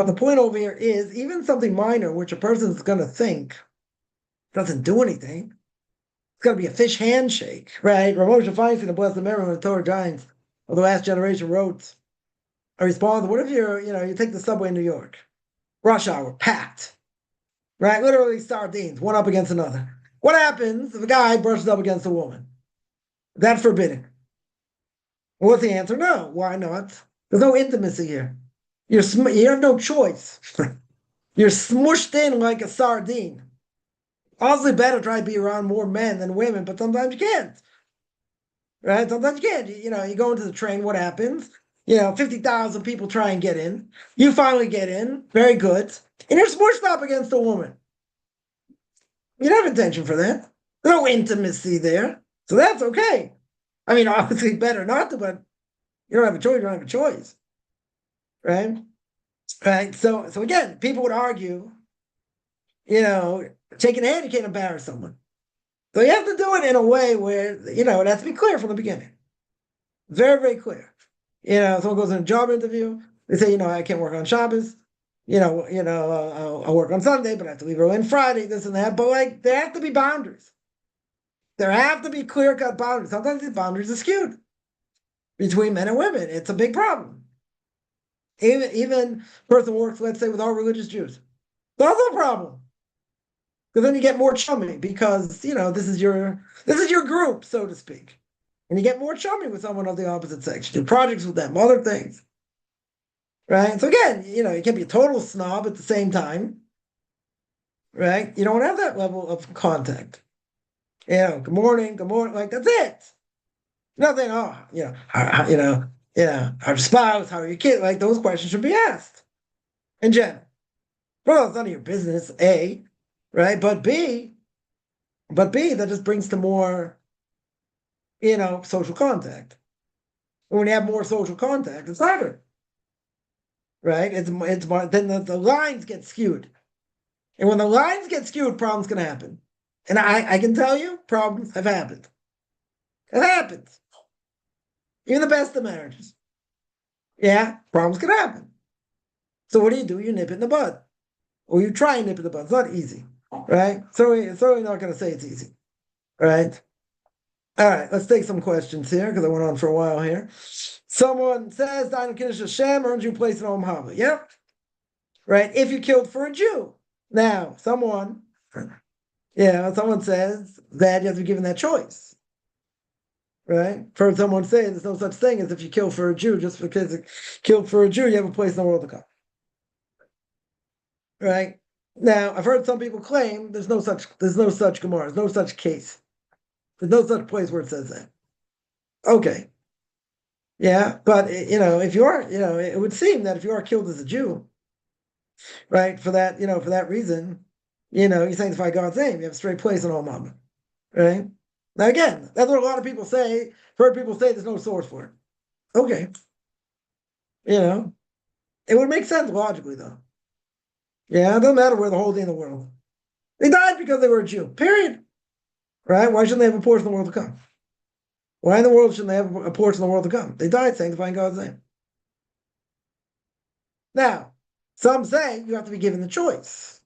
the point over here is even something minor, which a person is going to think doesn't do anything. It's going to be a fish handshake, right? Ramosha Feinstein, the blessed memory of the Torah giants of the last generation wrote a response. What if you take the subway in New York, rush hour, packed, right? Literally sardines, one up against another. What happens if a guy brushes up against a woman? That's forbidden. What's the answer? No. Why not? There's no intimacy here. You have no choice. You're smushed in like a sardine. Obviously, better try to be around more men than women, but sometimes you can't. Right? Sometimes you can't. You go into the train. What happens? 50,000 people try and get in. You finally get in. Very good. And you're smushed up against a woman. You don't have intention for that. There's no intimacy there. So that's okay. I mean, obviously, better not to, but you don't have a choice. You don't have a choice. Right? Right. So again, people would argue, taking a hand, you can't embarrass someone. So you have to do it in a way where, it has to be clear from the beginning. Very, very clear. Someone goes in a job interview, they say, I can't work on Shabbos. I'll work on Sunday, but I have to leave early on Friday, this and that. But there have to be boundaries. There have to be clear-cut boundaries. Sometimes these boundaries are skewed between men and women. It's a big problem. Even person works, let's say, with all religious Jews. That's also a problem. Because then you get more chummy because this is your group, so to speak. And you get more chummy with someone of the opposite sex. You do projects with them, other things. Right? So again, you can't be a total snob at the same time. Right? You don't have that level of contact. Good morning, like that's it. Nothing, our spouse, how are your kids? Like those questions should be asked. In general. Well, it's none of your business, A, right? But B, that just brings to more, social contact. And when you have more social contact, it's harder. Right? It's more, then the lines get skewed. And when the lines get skewed, problems can happen. And I can tell you, problems have happened. It happens. Even the best of marriages. Yeah, problems can happen. So what do? You nip it in the bud. Or you try and nip it in the bud. It's not easy. Right? So we're certainly not going to say it's easy. Right? All right, let's take some questions here because I went on for a while here. Someone says, Dine Kiddush Hashem earns you a place in Om Haba. Yep. Right? If you killed for a Jew. Now, someone says that you have to be given that choice. Right? Heard someone say there's no such thing as if you kill for a Jew, just because you killed for a Jew, you have a place in the world to come. Right? Now, I've heard some people claim there's no such Gemara, there's no such case. There's no such place where it says that. Okay. Yeah, but if you are, it would seem that if you are killed as a Jew, right, for that reason, you sanctify God's name, you have a straight place in all Mama. Right? Now again, that's what a lot of people say. I've heard people say there's no source for it. Okay. It would make sense logically though. Yeah, it doesn't matter where they're holding in the world. They died because they were a Jew. Period. Right? Why shouldn't they have a portion of the world to come? Why in the world shouldn't they have a portion of the world to come? They died sanctifying God's name. Now, some say you have to be given the choice.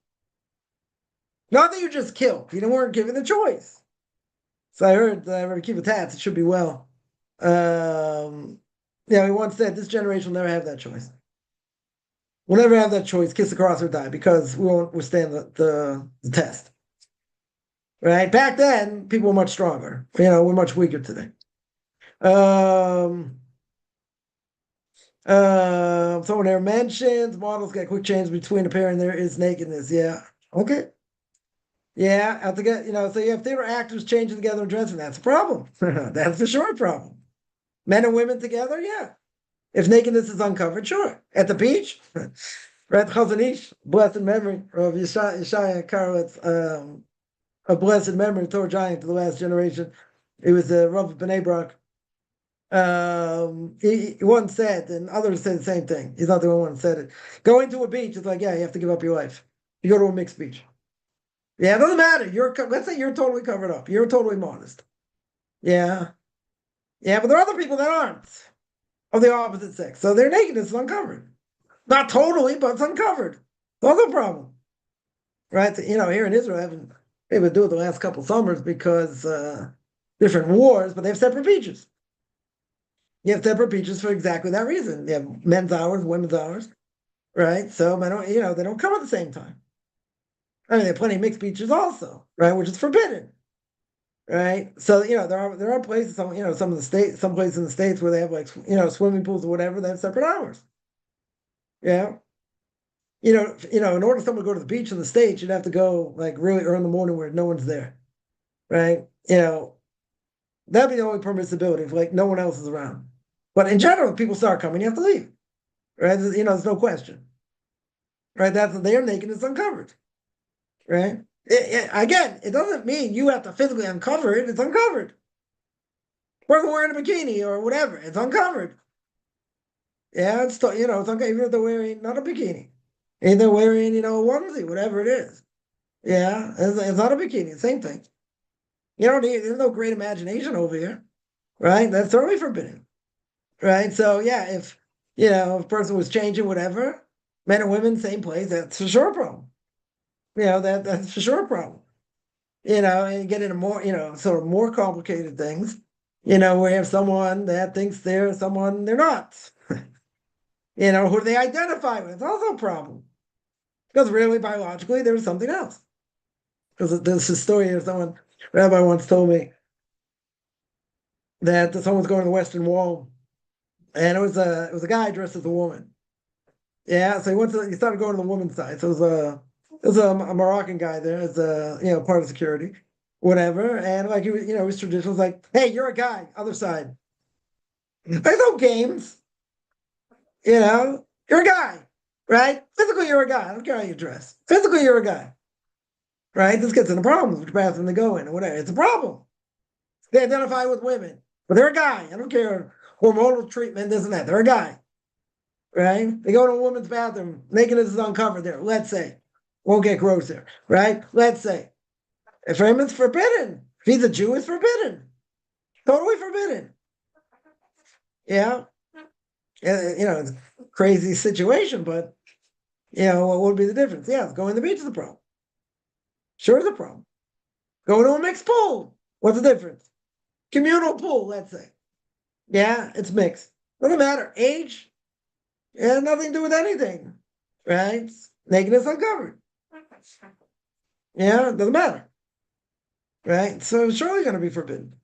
Not that you just killed. You weren't given the choice. So I heard Kiva Tats, it should be well. He once said this generation will never have that choice. We'll never have that choice, kiss the cross or die, because we won't withstand the test. right? Back then, people were much stronger. We're much weaker today. Um, Someone there mentions models get quick change between a pair and there is nakedness. Yeah. Okay. Yeah, have to get, so you have theater actors changing together and dressing. That's a problem. That's for sure a problem. Men and women together, yeah. If nakedness is uncovered, sure. At the beach, right? Chazanish, blessed memory of Yeshaya Karowitz, of blessed memory, Torah giant to the last generation. He was the Rav of Bnei Brak. He once said, and others say the same thing. He's not the only one who said it. Going to a beach, it's like, yeah, you have to give up your life. You go to a mixed beach. Yeah, it doesn't matter. Let's say you're totally covered up. You're totally modest. Yeah. Yeah, but there are other people that aren't of the opposite sex. So their nakedness is uncovered. Not totally, but it's uncovered. That's a problem. Right? Here in Israel, I haven't been able to do it the last couple summers because different wars, but they have separate beaches. You have separate beaches for exactly that reason. You have men's hours, women's hours, right? So they don't come at the same time. I mean, there are plenty of mixed beaches also, right? Which is forbidden. Right. So, there are places, some places in the States where they have like, swimming pools or whatever, they have separate hours. Yeah. In order for someone to go to the beach in the States, you'd have to go like really early in the morning where no one's there. Right. That'd be the only permissibility if like no one else is around. But in general, if people start coming, you have to leave. Right. There's no question. Right. That's their nakedness uncovered. Right. Again, it doesn't mean you have to physically uncover it. It's uncovered. Or they're wearing a bikini or whatever. It's uncovered. Yeah, it's uncovered. Even if they're wearing not a bikini, if they're wearing a onesie, whatever it is. Yeah, it's not a bikini. Same thing. You don't need. There's no great imagination over here, right? That's totally forbidden, right? So yeah, if a person was changing whatever, men and women, same place, that's for sure a problem. That's for sure a problem. And you get into more, sort of more complicated things. Where you have someone that thinks they're someone they're not. Who they identify with. It's also a problem. Because really, biologically, there's something else. Because there's a story of someone, rabbi once told me that someone was going to the Western Wall, and it was a guy dressed as a woman. Yeah, so he started going to the woman's side. So it was a Moroccan guy there as part of security, whatever. And like he was traditional. It was like, hey, you're a guy, other side. There's no games. You're a guy, right? Physically, you're a guy. I don't care how you dress. Physically, you're a guy, right? This gets into problems which bathroom they go in or whatever. It's a problem. They identify with women, but they're a guy. I don't care hormonal treatment, this and that. They're a guy, right? They go to a woman's bathroom, nakedness is uncovered there. Let's say, won't get gross there, right? Let's say, for him, it's forbidden. If he's a Jew, it's forbidden. Totally forbidden. Yeah. It's a crazy situation, but what would be the difference? Yeah, going to the beach is a problem. Sure is a problem. Going to a mixed pool. What's the difference? Communal pool, let's say. Yeah, it's mixed. Doesn't matter. Age, it has nothing to do with anything. Right? Nakedness uncovered. Yeah, it doesn't matter. Right? So it's surely going to be forbidden.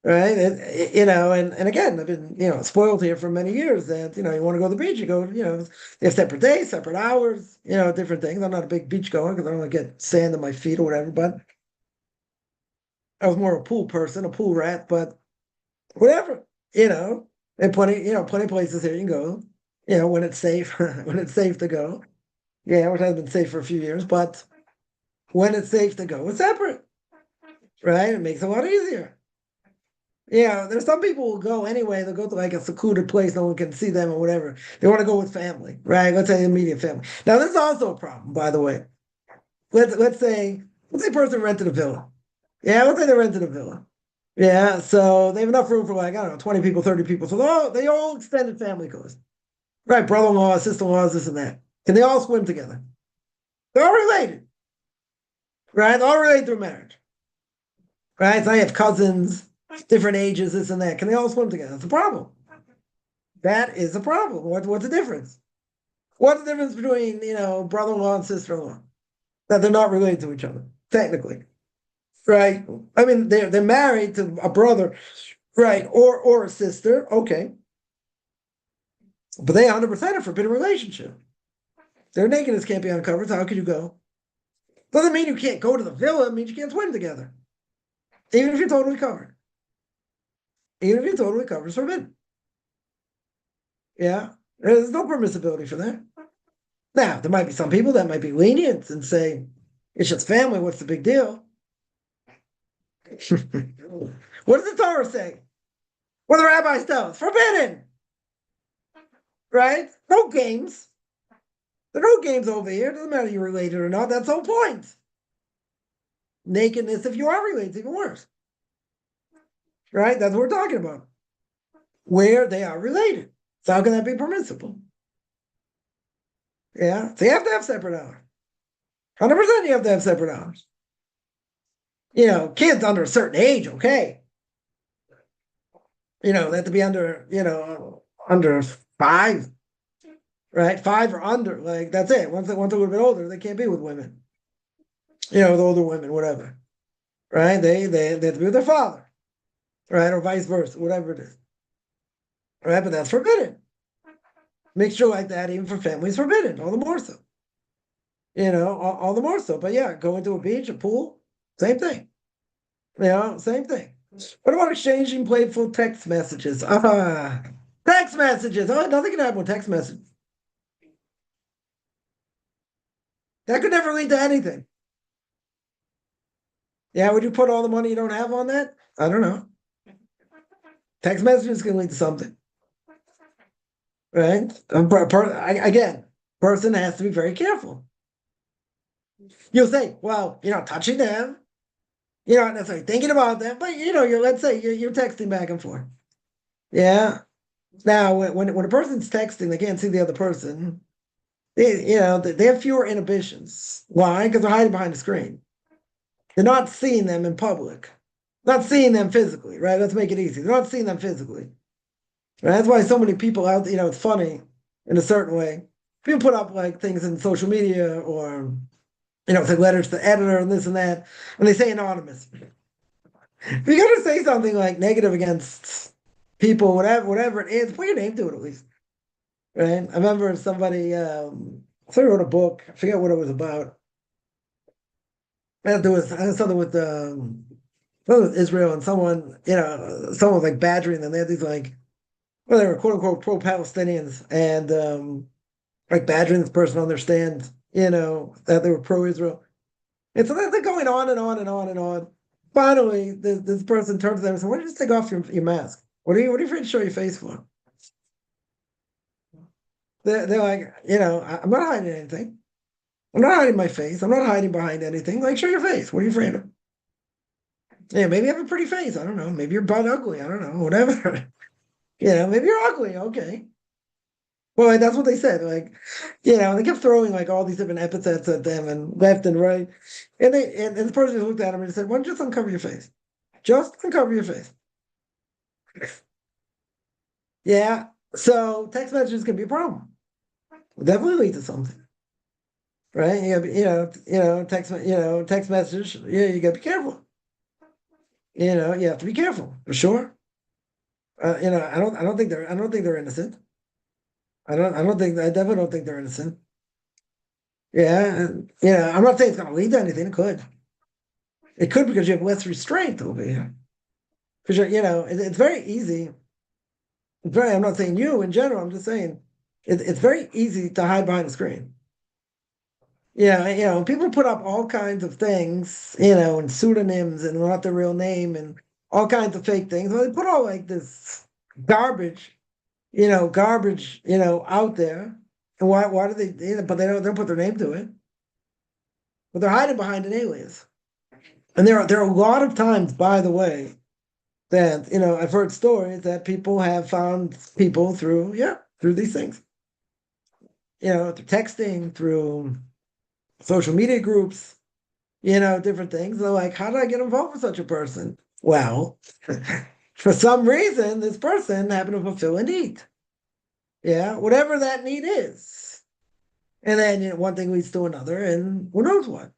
Right? And again, I've been, spoiled here for many years that, you want to go to the beach, you go, they have separate days, separate hours, different things. I'm not a big beach goer because I don't want to get sand on my feet or whatever, but I was more a pool person, a pool rat, but whatever, and plenty of places here you can go, when it's safe, when it's safe to go. Yeah, which hasn't been safe for a few years, but when it's safe to go, it's separate, right? It makes it a lot easier. Yeah, there's some people who go anyway. They'll go to like a secluded place, no one can see them or whatever. They want to go with family, right? Let's say immediate family. Now, this is also a problem, by the way. Let's say a person rented a villa. Yeah, let's say they rented a villa. Yeah, so they have enough room for like, I don't know, 20 people, 30 people. So they all extended family goes. Right, brother-in-law, sister-in-laws, this and that. Can they all swim together? They're all related, right? They're all related through marriage. Right? So I have cousins, different ages, this and that. Can they all swim together? That's a problem. That is a problem. What's the difference? What's the difference between, brother-in-law and sister-in-law? That they're not related to each other, technically. right? I mean, they're married to a brother, right, or a sister, okay, but they 100% a forbidden relationship. Their nakedness can't be uncovered. So how can you go? Doesn't mean you can't go to the villa. It means you can't swim together, even if you're totally covered. Even if you're totally covered, it's forbidden. Yeah, there's no permissibility for that. Now, there might be some people that might be lenient and say, it's just family, what's the big deal? What does the Torah say? What do the rabbis tell us? Forbidden, right? No games. There are no games over here. It doesn't matter if you're related or not. That's the whole point. Nakedness, if you are related, even worse. Right? That's what we're talking about. Where they are related. So how can that be permissible? Yeah. So you have to have separate hours. 100% you have to have separate hours. Kids under a certain age, okay. They have to be under 5, right? 5 or under. Like, that's it. Once they're a little bit older, they can't be with women. With older women, whatever. Right? They have to be with their father. Right? Or vice versa, whatever it is. Right? But that's forbidden. Mixture like that, even for families, forbidden. All the more so. All the more so. But yeah, going to a beach, a pool, same thing. Same thing. What about exchanging playful text messages? Text messages. Oh, nothing can happen with text messages. That could never lead to anything. Yeah, would you put all the money you don't have on that? I don't know. Text messages can lead to something, right? Again, person has to be very careful. You'll say, well, touching them, you're not necessarily thinking about them, but let's say you're texting back and forth. Yeah. Now, when a person's texting, they can't see the other person. They have fewer inhibitions. Why? Because they're hiding behind the screen. They're not seeing them in public, not seeing them physically, right? Let's make it easy. They're not seeing them physically. Right? That's why so many people out, it's funny in a certain way. People put up like things in social media or, it's like letters to the editor and this and that, and they say anonymous. If you're going to say something like negative against people, whatever it is, put your name to it at least. Right? I remember somebody wrote a book. I forget what it was about. There was something with Israel and someone was like badgering them. They had these like, well, they were quote unquote pro-Palestinians and like badgering this person on their stand, that they were pro-Israel. And so they're going on and on and on and on. Finally, this person turns to them and says, "Why don't you just take off your mask? What are you afraid to show your face for?" They're like, I'm not hiding anything. I'm not hiding my face. I'm not hiding behind anything. Like, show your face. What are you afraid of? Yeah, maybe you have a pretty face. I don't know. Maybe you're butt ugly. I don't know. Whatever. Maybe you're ugly. Okay. Well, that's what they said. Like, they kept throwing like all these different epithets at them and left and right. And the person just looked at him and said, "Why don't you just uncover your face? Just uncover your face." Yeah. So text messages can be a problem. Will definitely lead to something. Right? Text message. Yeah, you gotta be careful. You have to be careful for sure. I don't think they're innocent. I definitely don't think they're innocent. Yeah, and, I'm not saying it's gonna lead to anything. It could. It could because you have less restraint over here. Because it's very easy. I'm not saying you in general. I'm just saying it's very easy to hide behind a screen. Yeah, people put up all kinds of things, and pseudonyms and not their real name and all kinds of fake things. Well, they put all like this garbage, out there. And why do they, but they don't put their name to it. But they're hiding behind an alias. And there are a lot of times, by the way, that, I've heard stories that people have found people through these things. Through texting, through social media groups, different things. They're like, how did I get involved with such a person? Well, for some reason, this person happened to fulfill a need. Yeah, whatever that need is. And then one thing leads to another, and who knows what.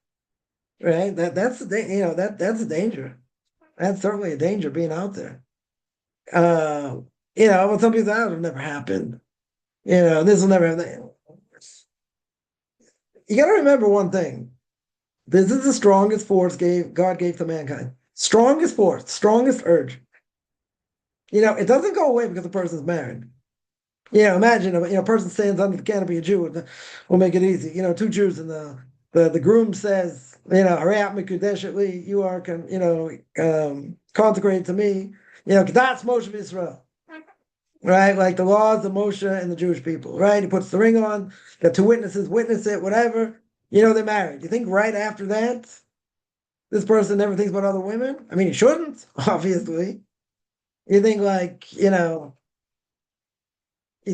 right? That's that's a danger. That's certainly a danger being out there. Uh, but some people that will never happen. This will never happen. You got to remember one thing. This is the strongest force God gave to mankind. Strongest force, strongest urge. It doesn't go away because the person's married. Imagine a person stands under the canopy of Jew. We'll make it easy. Two Jews and the groom says, Harayat Mikudeshitli, you are consecrated to me. That's Moshe Israel. Right? Like the laws of Moshe and the Jewish people, right? He puts the ring on, got two witnesses, witness it, whatever. They're married. You think right after that, this person never thinks about other women? I mean, he shouldn't, obviously. You think he's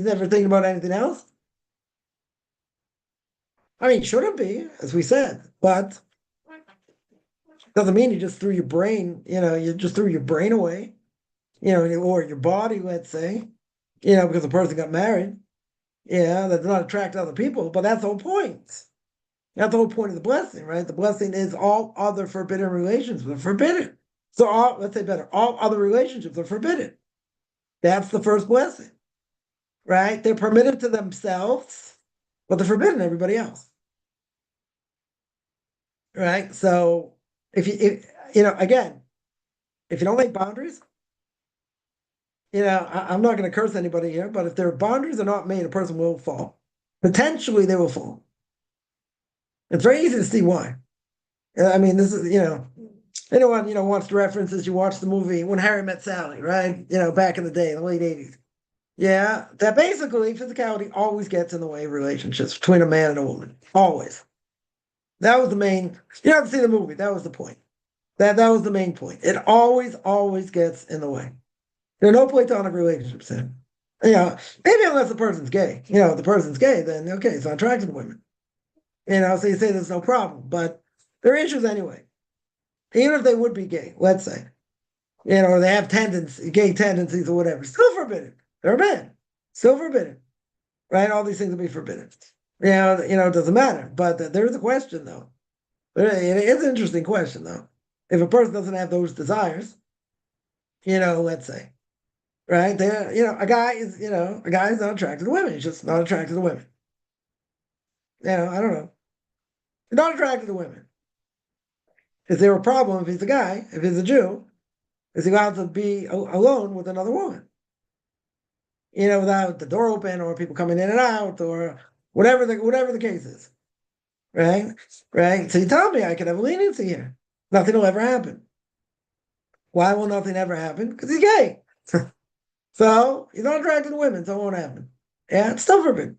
never thinking about anything else? I mean, he shouldn't be, as we said, but doesn't mean you just threw your brain, you just threw your brain away, or your body, let's say, because the person got married. Yeah, that's not attract other people, but that's the whole point. That's the whole point of the blessing, right? The blessing is all other forbidden relationships are forbidden. So let's say better, all other relationships are forbidden. That's the first blessing, right? They're permitted to themselves, but they're forbidden to everybody else, right? So again, if you don't make boundaries, I'm not going to curse anybody here, but if their boundaries are not made, a person will fall. Potentially, they will fall. It's very easy to see why. I mean, this is, anyone, wants to references, you watch the movie When Harry Met Sally, right? Back in the day, in the late 80s. Yeah, that basically physicality always gets in the way of relationships between a man and a woman. Always. That was the main, you have to see the movie. That was the point. That was the main point. It always, always gets in the way. There are no platonic relationships in. Maybe unless the person's gay. If the person's gay, then okay, it's not attracted to women. So you say there's no problem, but there are issues anyway. Even if they would be gay, let's say, or they have gay tendencies or whatever, still forbidden. They're men, still forbidden, right? All these things will be forbidden. It doesn't matter. But there's a question though. It is an interesting question though. If a person doesn't have those desires, let's say, right? There, a guy is not attracted to women. He's just not attracted to women. I don't know. He's not attracted to women. Is there a problem if he's a guy, if he's a Jew? Is he allowed to be alone with another woman? Without the door open or people coming in and out or whatever the case is. Right? Right? So you tell me I can have leniency here. Nothing will ever happen. Why will nothing ever happen? Because he's gay. So he's not attracted to women, so it won't happen. Yeah, it's still forbidden.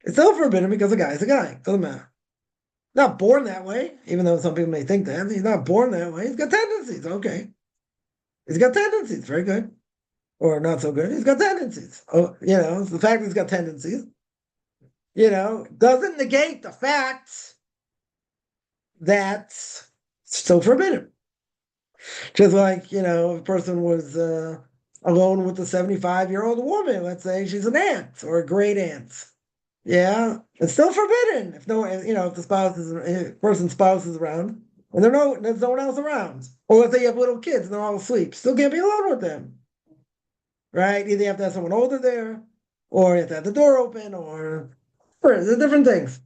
It's still forbidden because a guy's a guy. Doesn't matter. Not born that way, even though some people may think that. He's not born that way. He's got tendencies. Okay. He's got tendencies. Very good. Or not so good. He's got tendencies. Oh, the fact that he's got tendencies, doesn't negate the fact that it's still forbidden. Just like, if a person was alone with a 75-year-old woman, let's say she's an aunt or a great aunt. Yeah, it's still forbidden if if the person's spouse is around and there's no one else around. Or let's say you have little kids and they're all asleep, still can't be alone with them. Right? Either you have to have someone older there, or you have to have the door open, or there's different things.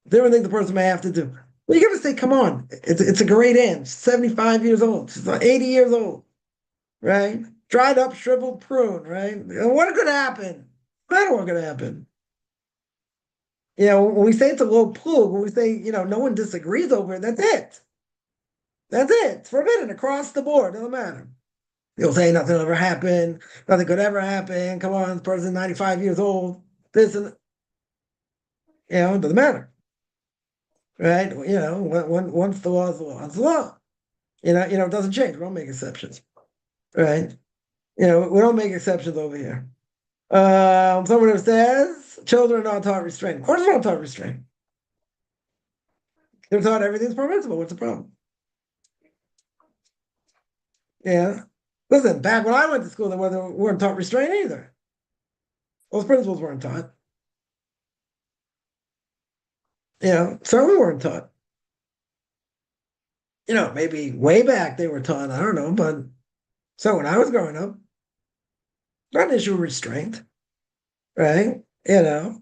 Different things the person may have to do. Well, you gotta say, come on, it's a great aunt, 75 years old, she's like 80 years old, right? Dried up, shriveled prune, right? What could happen? No matter what could happen. When we say it's a low plug, when we say, no one disagrees over it, that's it. That's it. It's forbidden across the board. Doesn't matter. You'll say nothing will ever happen. Nothing could ever happen. Come on, this person's 95 years old. This and, it doesn't matter. Right? Once the law is the law, it's the law. It doesn't change. We don't make exceptions. Right? We don't make exceptions over here. Someone who says children are not taught restraint. Of course, they're not taught restraint. They're taught everything's permissible. What's the problem? Yeah. Listen, back when I went to school, they weren't taught restraint either. Those principles weren't taught. Certainly weren't taught. maybe way back they were taught, I don't know, but so when I was growing up, not an issue of restraint, right? I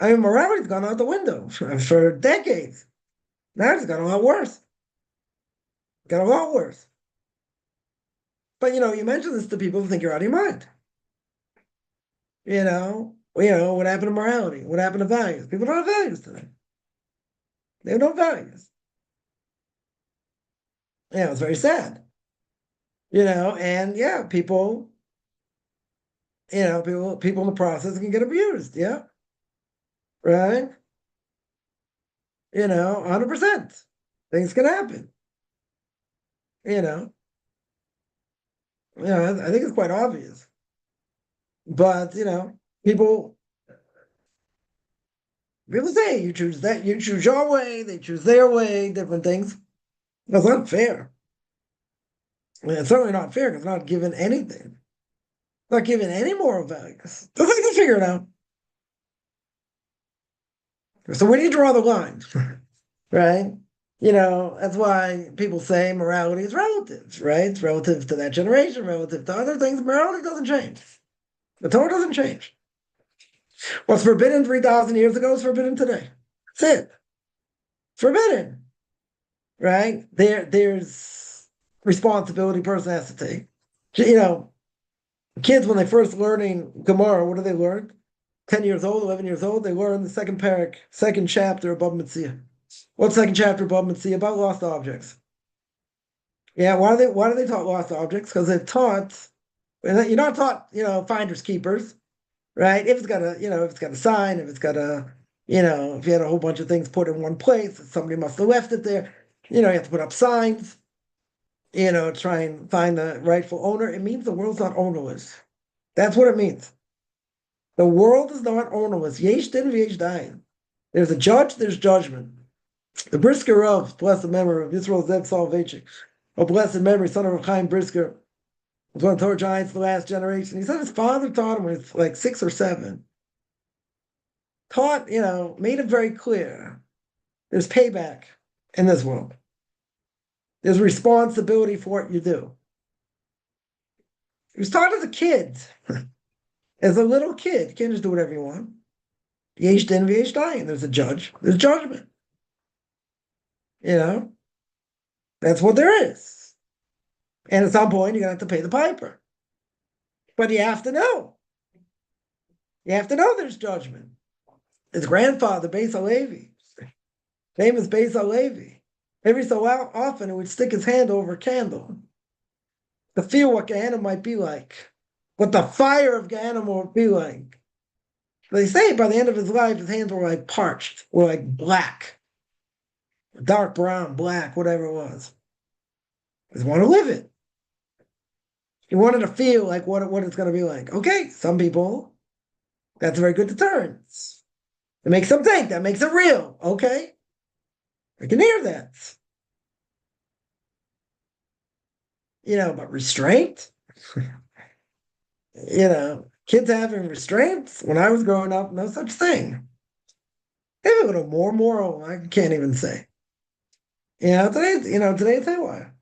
mean, morality's gone out the window for decades. Now it's got a lot worse. Got a lot worse. But you mention this to people who think you're out of your mind. What happened to morality? What happened to values? People don't have values today. They have no values. It's very sad. And yeah, people in the process can get abused. Yeah. Right. 100%. Things can happen. I think it's quite obvious. But people say you choose your way, they choose their way, different things. That's not fair. It's certainly not fair because it's not given anything. Not given any moral values. Doesn't even figure it out. So where do you draw the line? Right? That's why people say morality is relative, right? It's relative to that generation, relative to other things. Morality doesn't change. The Torah doesn't change. What's forbidden 3,000 years ago is forbidden today. That's it. Forbidden. Right? There's responsibility a person has to take. Kids, when they first learning Gemara, what do they learn? 10 years old, 11 years old, they learn the second parak, second chapter of Bava Metzia. What's second chapter of Bava Metzia? About lost objects. Yeah, why do they taught lost objects? Because they're taught, you're not taught, finders keepers, right? If it's got a sign, if it's got if you had a whole bunch of things put in one place, somebody must have left it there. You have to put up signs, try and find the rightful owner. It means the world's not ownerless. That's what it means. The world is not ownerless. Yesh din v'yesh dayin. There's a judge, there's judgment. The Brisker of, blessed memory of Yisrael Zev Soloveitchik, a blessed memory, son of Chaim Brisker, was one of Torah giants of the last generation. He said his father taught him when he was like 6 or 7. Taught, made it very clear. There's payback in this world. There's responsibility for what you do. He was taught as a kid. As a little kid, you can't just do whatever you want. Yesh din v'yesh dayin. There's a judge. There's judgment. That's what there is. And at some point, you're going to have to pay the piper. But you have to know. You have to know there's judgment. His grandfather, Beis HaLevi, famous Beis HaLevi, every so often, he would stick his hand over a candle to feel what Gehenna might be like, what the fire of Gehenna would be like. They say by the end of his life, his hands were like parched, were like black, dark brown, black, whatever it was. He just wanted to live it. He wanted to feel like what it's going to be like. Okay, some people, that's a very good deterrence. It makes them think, that makes it real. Okay, I can hear that. But restraint, kids having restraints. When I was growing up, no such thing. Maybe a little more moral, I can't even say. Today's haywire.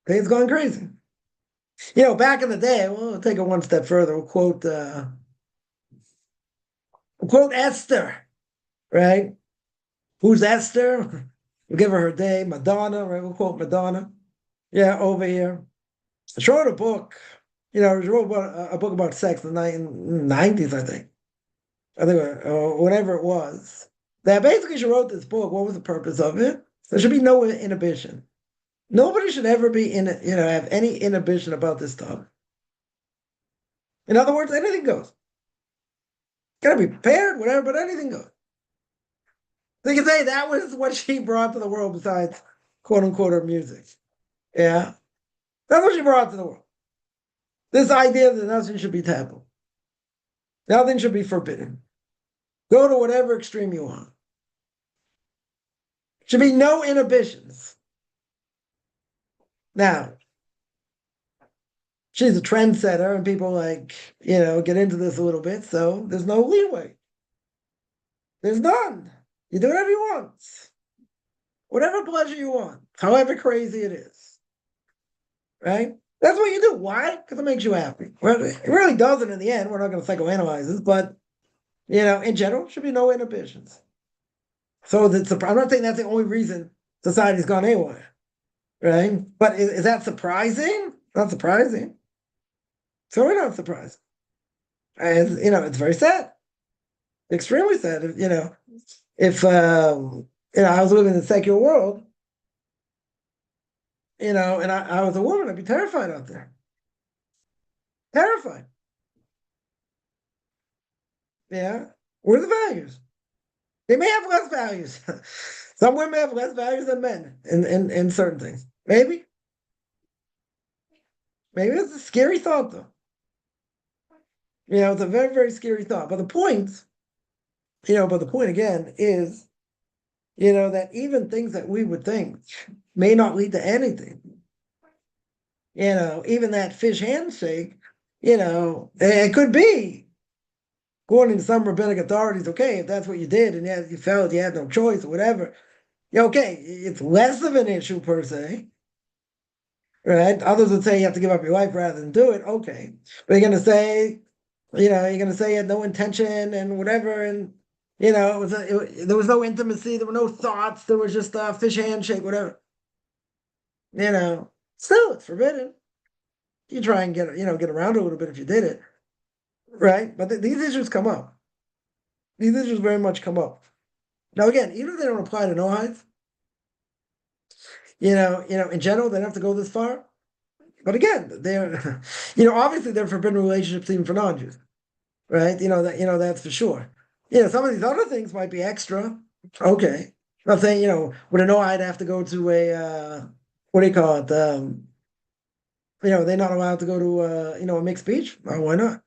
Today's gone crazy. Back in the day, we'll take it one step further. We'll quote Esther, right? Who's Esther? We'll give her day. Madonna, right? We'll quote Madonna. Yeah, over here. She wrote a book. She wrote a book about sex in the 90s, I think. Whatever it was. That basically she wrote this book. What was the purpose of it? There should be no inhibition. Nobody should ever be have any inhibition about this stuff. In other words, anything goes. Gotta be prepared, whatever, but anything goes. So you can say that was what she brought to the world besides quote unquote her music. Yeah. That's what she brought to the world. This idea that nothing should be taboo. Nothing should be forbidden. Go to whatever extreme you want. Should be no inhibitions. Now, she's a trendsetter and people get into this a little bit, so there's no leeway. There's none. You do whatever you want. Whatever pleasure you want. however crazy it is, right? That's what you do. Why? Because it makes you happy. Well, it really doesn't in the end. We're not going to psychoanalyze this, but in general, should be no inhibitions. So I'm not saying that's the only reason society's gone AWOL, right? But is that surprising? Not surprising. So we're not surprised. And it's very sad, extremely sad. If I was living in the secular world, and I was a woman, I'd be terrified out there. Terrified. Yeah. What are the values? They may have less values. Some women have less values than men in certain things. Maybe. Maybe it's a scary thought, though. It's a very, very scary thought. But the point again is, that even things that we would think may not lead to anything. Even that fish handshake, it could be, according to some rabbinic authorities, okay, if that's what you did and you felt you had no choice or whatever, okay, it's less of an issue per se, right? Others would say you have to give up your life rather than do it. Okay, but you're going to say, you had no intention and whatever, and there was no intimacy, there were no thoughts, there was just a fish handshake, whatever. Still it's forbidden. You try and get around it a little bit if you did it, right? But these issues come up. These issues very much come up. Now again, even if they don't apply to Noahides, in general, they don't have to go this far. But again, they're, obviously they're forbidden relationships even for non-Jews, right? That's for sure. Some of these other things might be extra. Okay. I'm saying, would a Noahide have to go to a, what do you call it? They're not allowed to go to, a mixed beach. Well, why not?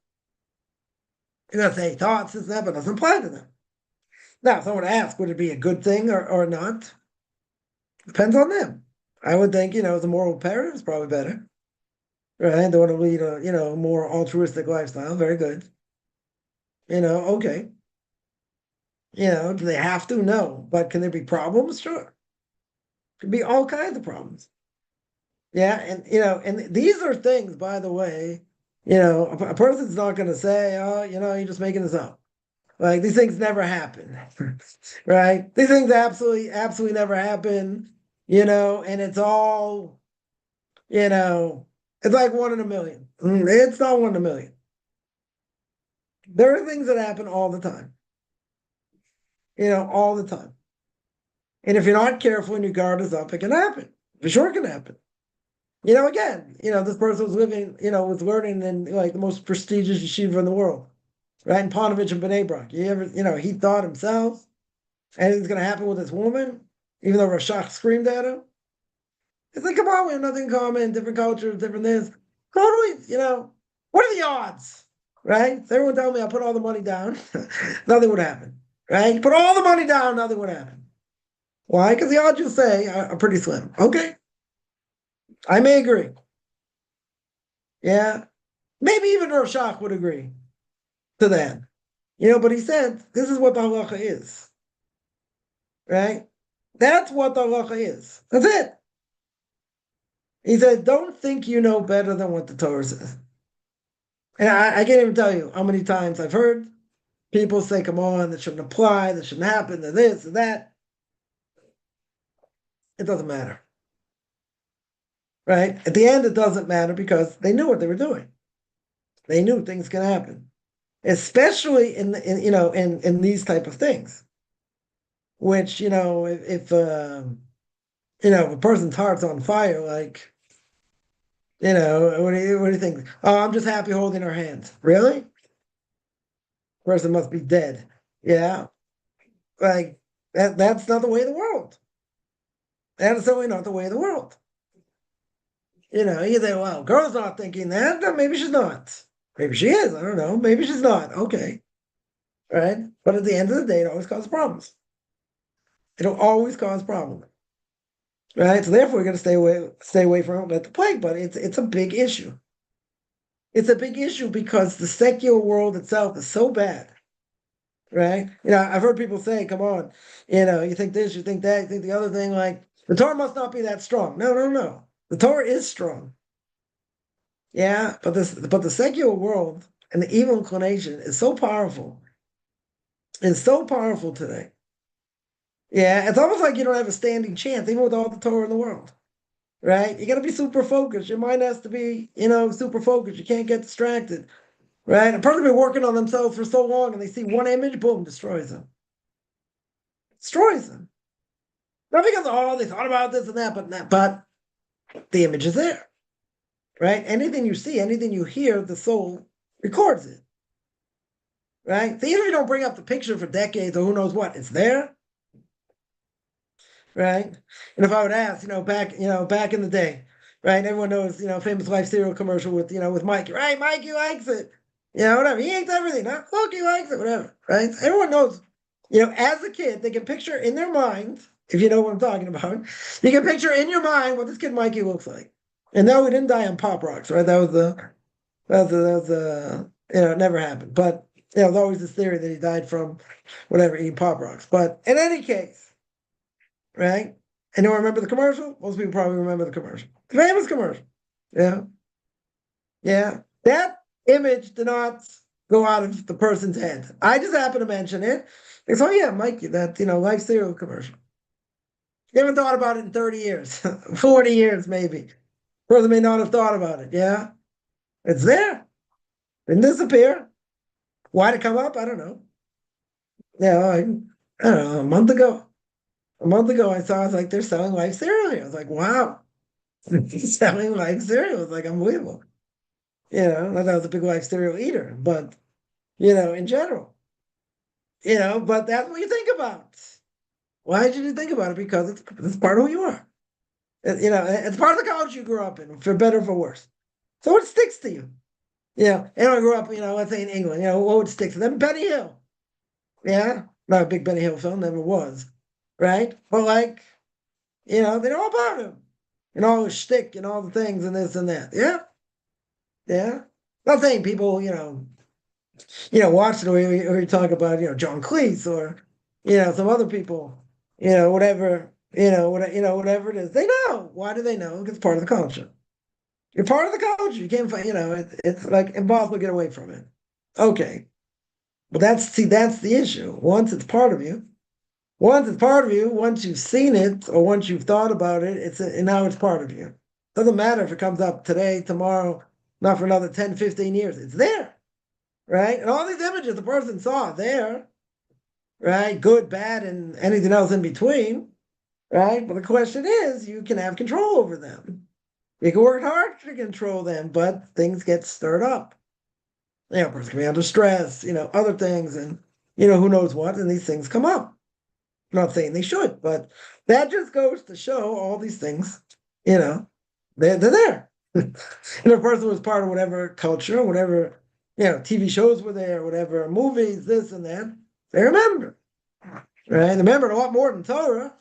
Say thoughts, this, that, but it doesn't apply to them. Now, someone asks, would it be a good thing or not? Depends on them. I would think, the moral imperative is probably better. Right? They want to lead a, more altruistic lifestyle. Very good. Okay. Do they have to? No. But can there be problems? Sure. Could be all kinds of problems. Yeah, and these are things, by the way, a person's not going to say, oh, you're just making this up. Like these things never happen, right? These things absolutely, absolutely never happen, and it's all, it's like 1 in a million. It's not 1 in a million. There are things that happen all the time, all the time. And if you're not careful and your guard is up, it can happen. For sure it can happen. Again, this person was living, was learning in like the most prestigious yeshiva in the world, right? In Panovich and Bnei Brak. He thought himself anything's going to happen with this woman, even though Rashach screamed at him. It's like, come on, we have nothing in common, different cultures, different this. How do we, what are the odds, right? So everyone tell me I'll put all the money down, nothing would happen, right? Put all the money down, nothing would happen. Why? Because the odds you say are pretty slim. Okay. I may agree. Yeah. Maybe even Rashach would agree to that. But he said, this is what the halacha is. Right? That's what the halacha is. That's it. He said, don't think you know better than what the Torah says. And I can't even tell you how many times I've heard people say, come on, that shouldn't apply, that shouldn't happen, that this, and that. It doesn't matter. Right? At the end, it doesn't matter because they knew what they were doing. They knew things can happen, especially in these type of things. Which if a person's heart's on fire, like what do you think? Oh, I'm just happy holding her hand. Really? Person must be dead. Yeah, like that's not the way of the world. That is certainly not the way of the world. You say, well, girl's not thinking that. No, maybe she's not. Maybe she is. I don't know. Maybe she's not. Okay. Right? But at the end of the day, it always causes problems. It'll always cause problems. Right? So therefore, we're going to stay away from it, let the plague. But it's a big issue. It's a big issue because the secular world itself is so bad. Right? I've heard people say, come on, you think this, you think that, you think the other thing, like, The Torah must not be that strong. No, no, no. The Torah is strong. Yeah, but the secular world and the evil inclination is so powerful. It's so powerful today. Yeah, it's almost like you don't have a standing chance, even with all the Torah in the world. Right? You got to be super focused. Your mind has to be, super focused. You can't get distracted. Right? A person been working on themselves for so long and they see one image, boom, destroys them. Destroys them. Not because, oh, they thought about this and that, but the image is there. Right? Anything you see, anything you hear, the soul records it. Right? So even if you don't bring up the picture for decades or who knows what, it's there. Right? And if I would ask, back in the day, right? Everyone knows, famous Life cereal commercial with Mikey, right? Mikey likes it. Whatever. He eats everything. Huh? Look, he likes it, whatever. Right? Everyone knows, as a kid, they can picture in their mind, if you know what I'm talking about, you can picture in your mind what this kid Mikey looks like. And no, he didn't die on Pop Rocks, right? It never happened. But there's always this theory that he died from whatever, eating Pop Rocks. But in any case, right? And you remember the commercial? Most people probably remember the commercial. The famous commercial. Yeah. Yeah. That image did not go out of the person's head. I just happened to mention it. It's, oh yeah, Mikey, that, Life cereal commercial. You haven't thought about it in 30 years, 40 years maybe. Person may not have thought about it. Yeah. It's there. Didn't disappear. Why did it come up? I don't know. Yeah, I don't know, a month ago. A month ago, I was like, they're selling Life cereal here. I was like, wow, selling Life cereal. It's like unbelievable. Not that I was a big Life cereal eater, but, in general, but that's what you think about. Why did you think about it? Because it's part of who you are. It's part of the culture you grew up in, for better or for worse. So it sticks to you. And I grew up, let's say in England, what would stick to them? Benny Hill. Yeah. Not a big Benny Hill film, never was. Right? But like, they know about him. And all his shtick and all the things and this and that. Yeah. Yeah. Not saying people, watch it or you talk about, John Cleese or, some other people, whatever, whatever it is. They know. Why do they know? Because it's part of the culture. You're part of the culture. You can't find, it's like impossible to get away from it. Okay. But that's the issue. Once you've seen it or once you've thought about it, now it's part of you. Doesn't matter if it comes up today, tomorrow, not for another 10, 15 years. It's there, right? And all these images the person saw there, right? Good, bad, and anything else in between, right? But the question is, you can have control over them. You can work hard to control them, but things get stirred up. A person can be under stress, other things, and who knows what, and these things come up. I'm not saying they should, but that just goes to show all these things, they're there. And if a person was part of whatever culture, whatever, TV shows were there, whatever movies, this and that, they remember. Right? They remember a lot more than Torah.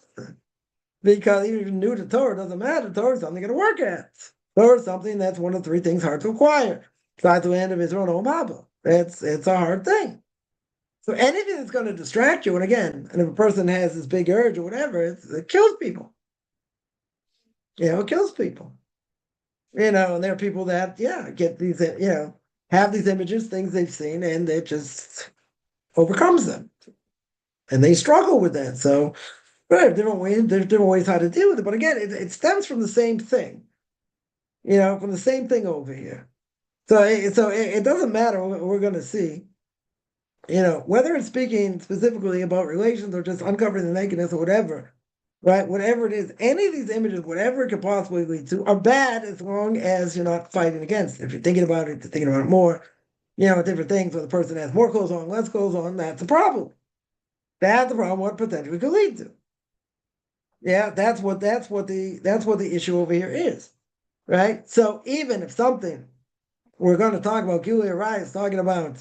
Because even if you're new to Torah, it doesn't matter. Torah is something you're going to work at. Torah is something that's one of the three things hard to acquire. Besides the land of Israel and Omaba. It's a hard thing. So anything that's going to distract you, and if a person has this big urge or whatever, it kills people. It kills people. And there are people that, get these, have these images, things they've seen, and it just overcomes them. And they struggle with that. So there's different ways how to deal with it. But again, it stems from the same thing, from the same thing over here. So it doesn't matter what we're going to see, whether it's speaking specifically about relations or just uncovering the nakedness or whatever, right? Whatever it is, any of these images, whatever it could possibly lead to, are bad as long as you're not fighting against it. If you're thinking about it, you're thinking about it more, different things where the person has more clothes on, less clothes on, that's a problem. That's the problem what potentially could lead to. Yeah, that's what the issue over here is. Right? So even if something we're going to talk about Gilead Rice talking about,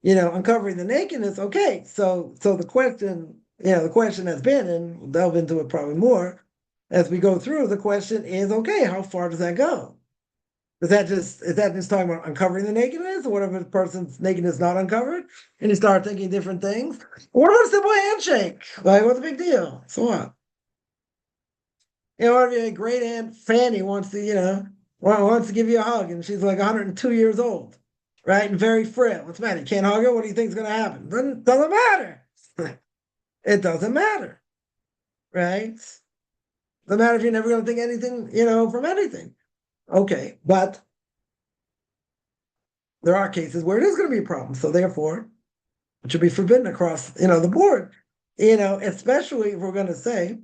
uncovering the nakedness, okay. So the question, the question has been, and we'll delve into it probably more as we go through, the question is, okay, how far does that go? Is that just talking about uncovering the nakedness, or what if a person's nakedness not uncovered? And you start thinking different things. What about a simple handshake? Like, what's the big deal? So what? You know, if your great aunt Fanny wants to, wants to give you a hug, and she's like 102 years old, right, and very frail. What's the matter? You can't hug her. What do you think's going to happen? Doesn't matter. It doesn't matter, right? Doesn't matter if you're never going to think anything, from anything. Okay, but there are cases where it is going to be a problem. So therefore, it should be forbidden across, the board. Especially if we're going to say,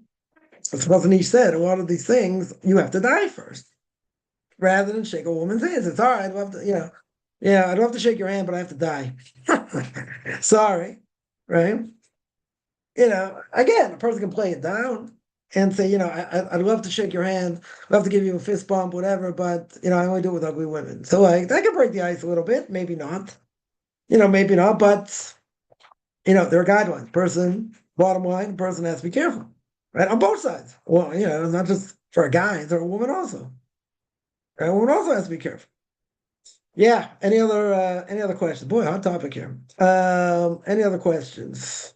as Nish said, a lot of these things you have to die first, rather than shake a woman's hands. It's all right. I'd love to, I'd love to shake your hand, but I have to die. Sorry, right? Again, a person can play it down and say, I'd love to shake your hand, love to give you a fist bump, whatever, but I only do it with ugly women. So like that can break the ice a little bit, maybe not. Maybe not, but there are guidelines. Bottom line, person has to be careful, right? On both sides. Well, it's not just for a guy, it's for a woman also. Right? A woman also has to be careful. Yeah. Any other questions? Boy, hot topic here. Any other questions?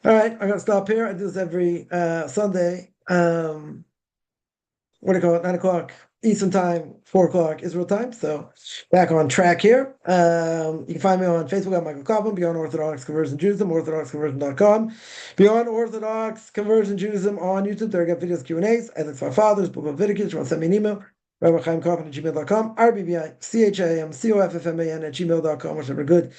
All right, I'm gonna stop here. I do this every Sunday. What do you call it? 9 o'clock Eastern time, 4 o'clock Israel time. So back on track here. You can find me on Facebook at Michael Kaufman, Beyond Orthodox Conversion Judaism, orthodoxconversion.com. Beyond Orthodox Conversion Judaism on YouTube. There I got videos, Q&As, ethics for fathers, Book of Leviticus. You want to send me an email? RabbiChaimKaufman at gmail.com, RBBICHIMCOFFMAN at gmail.com, whichever good.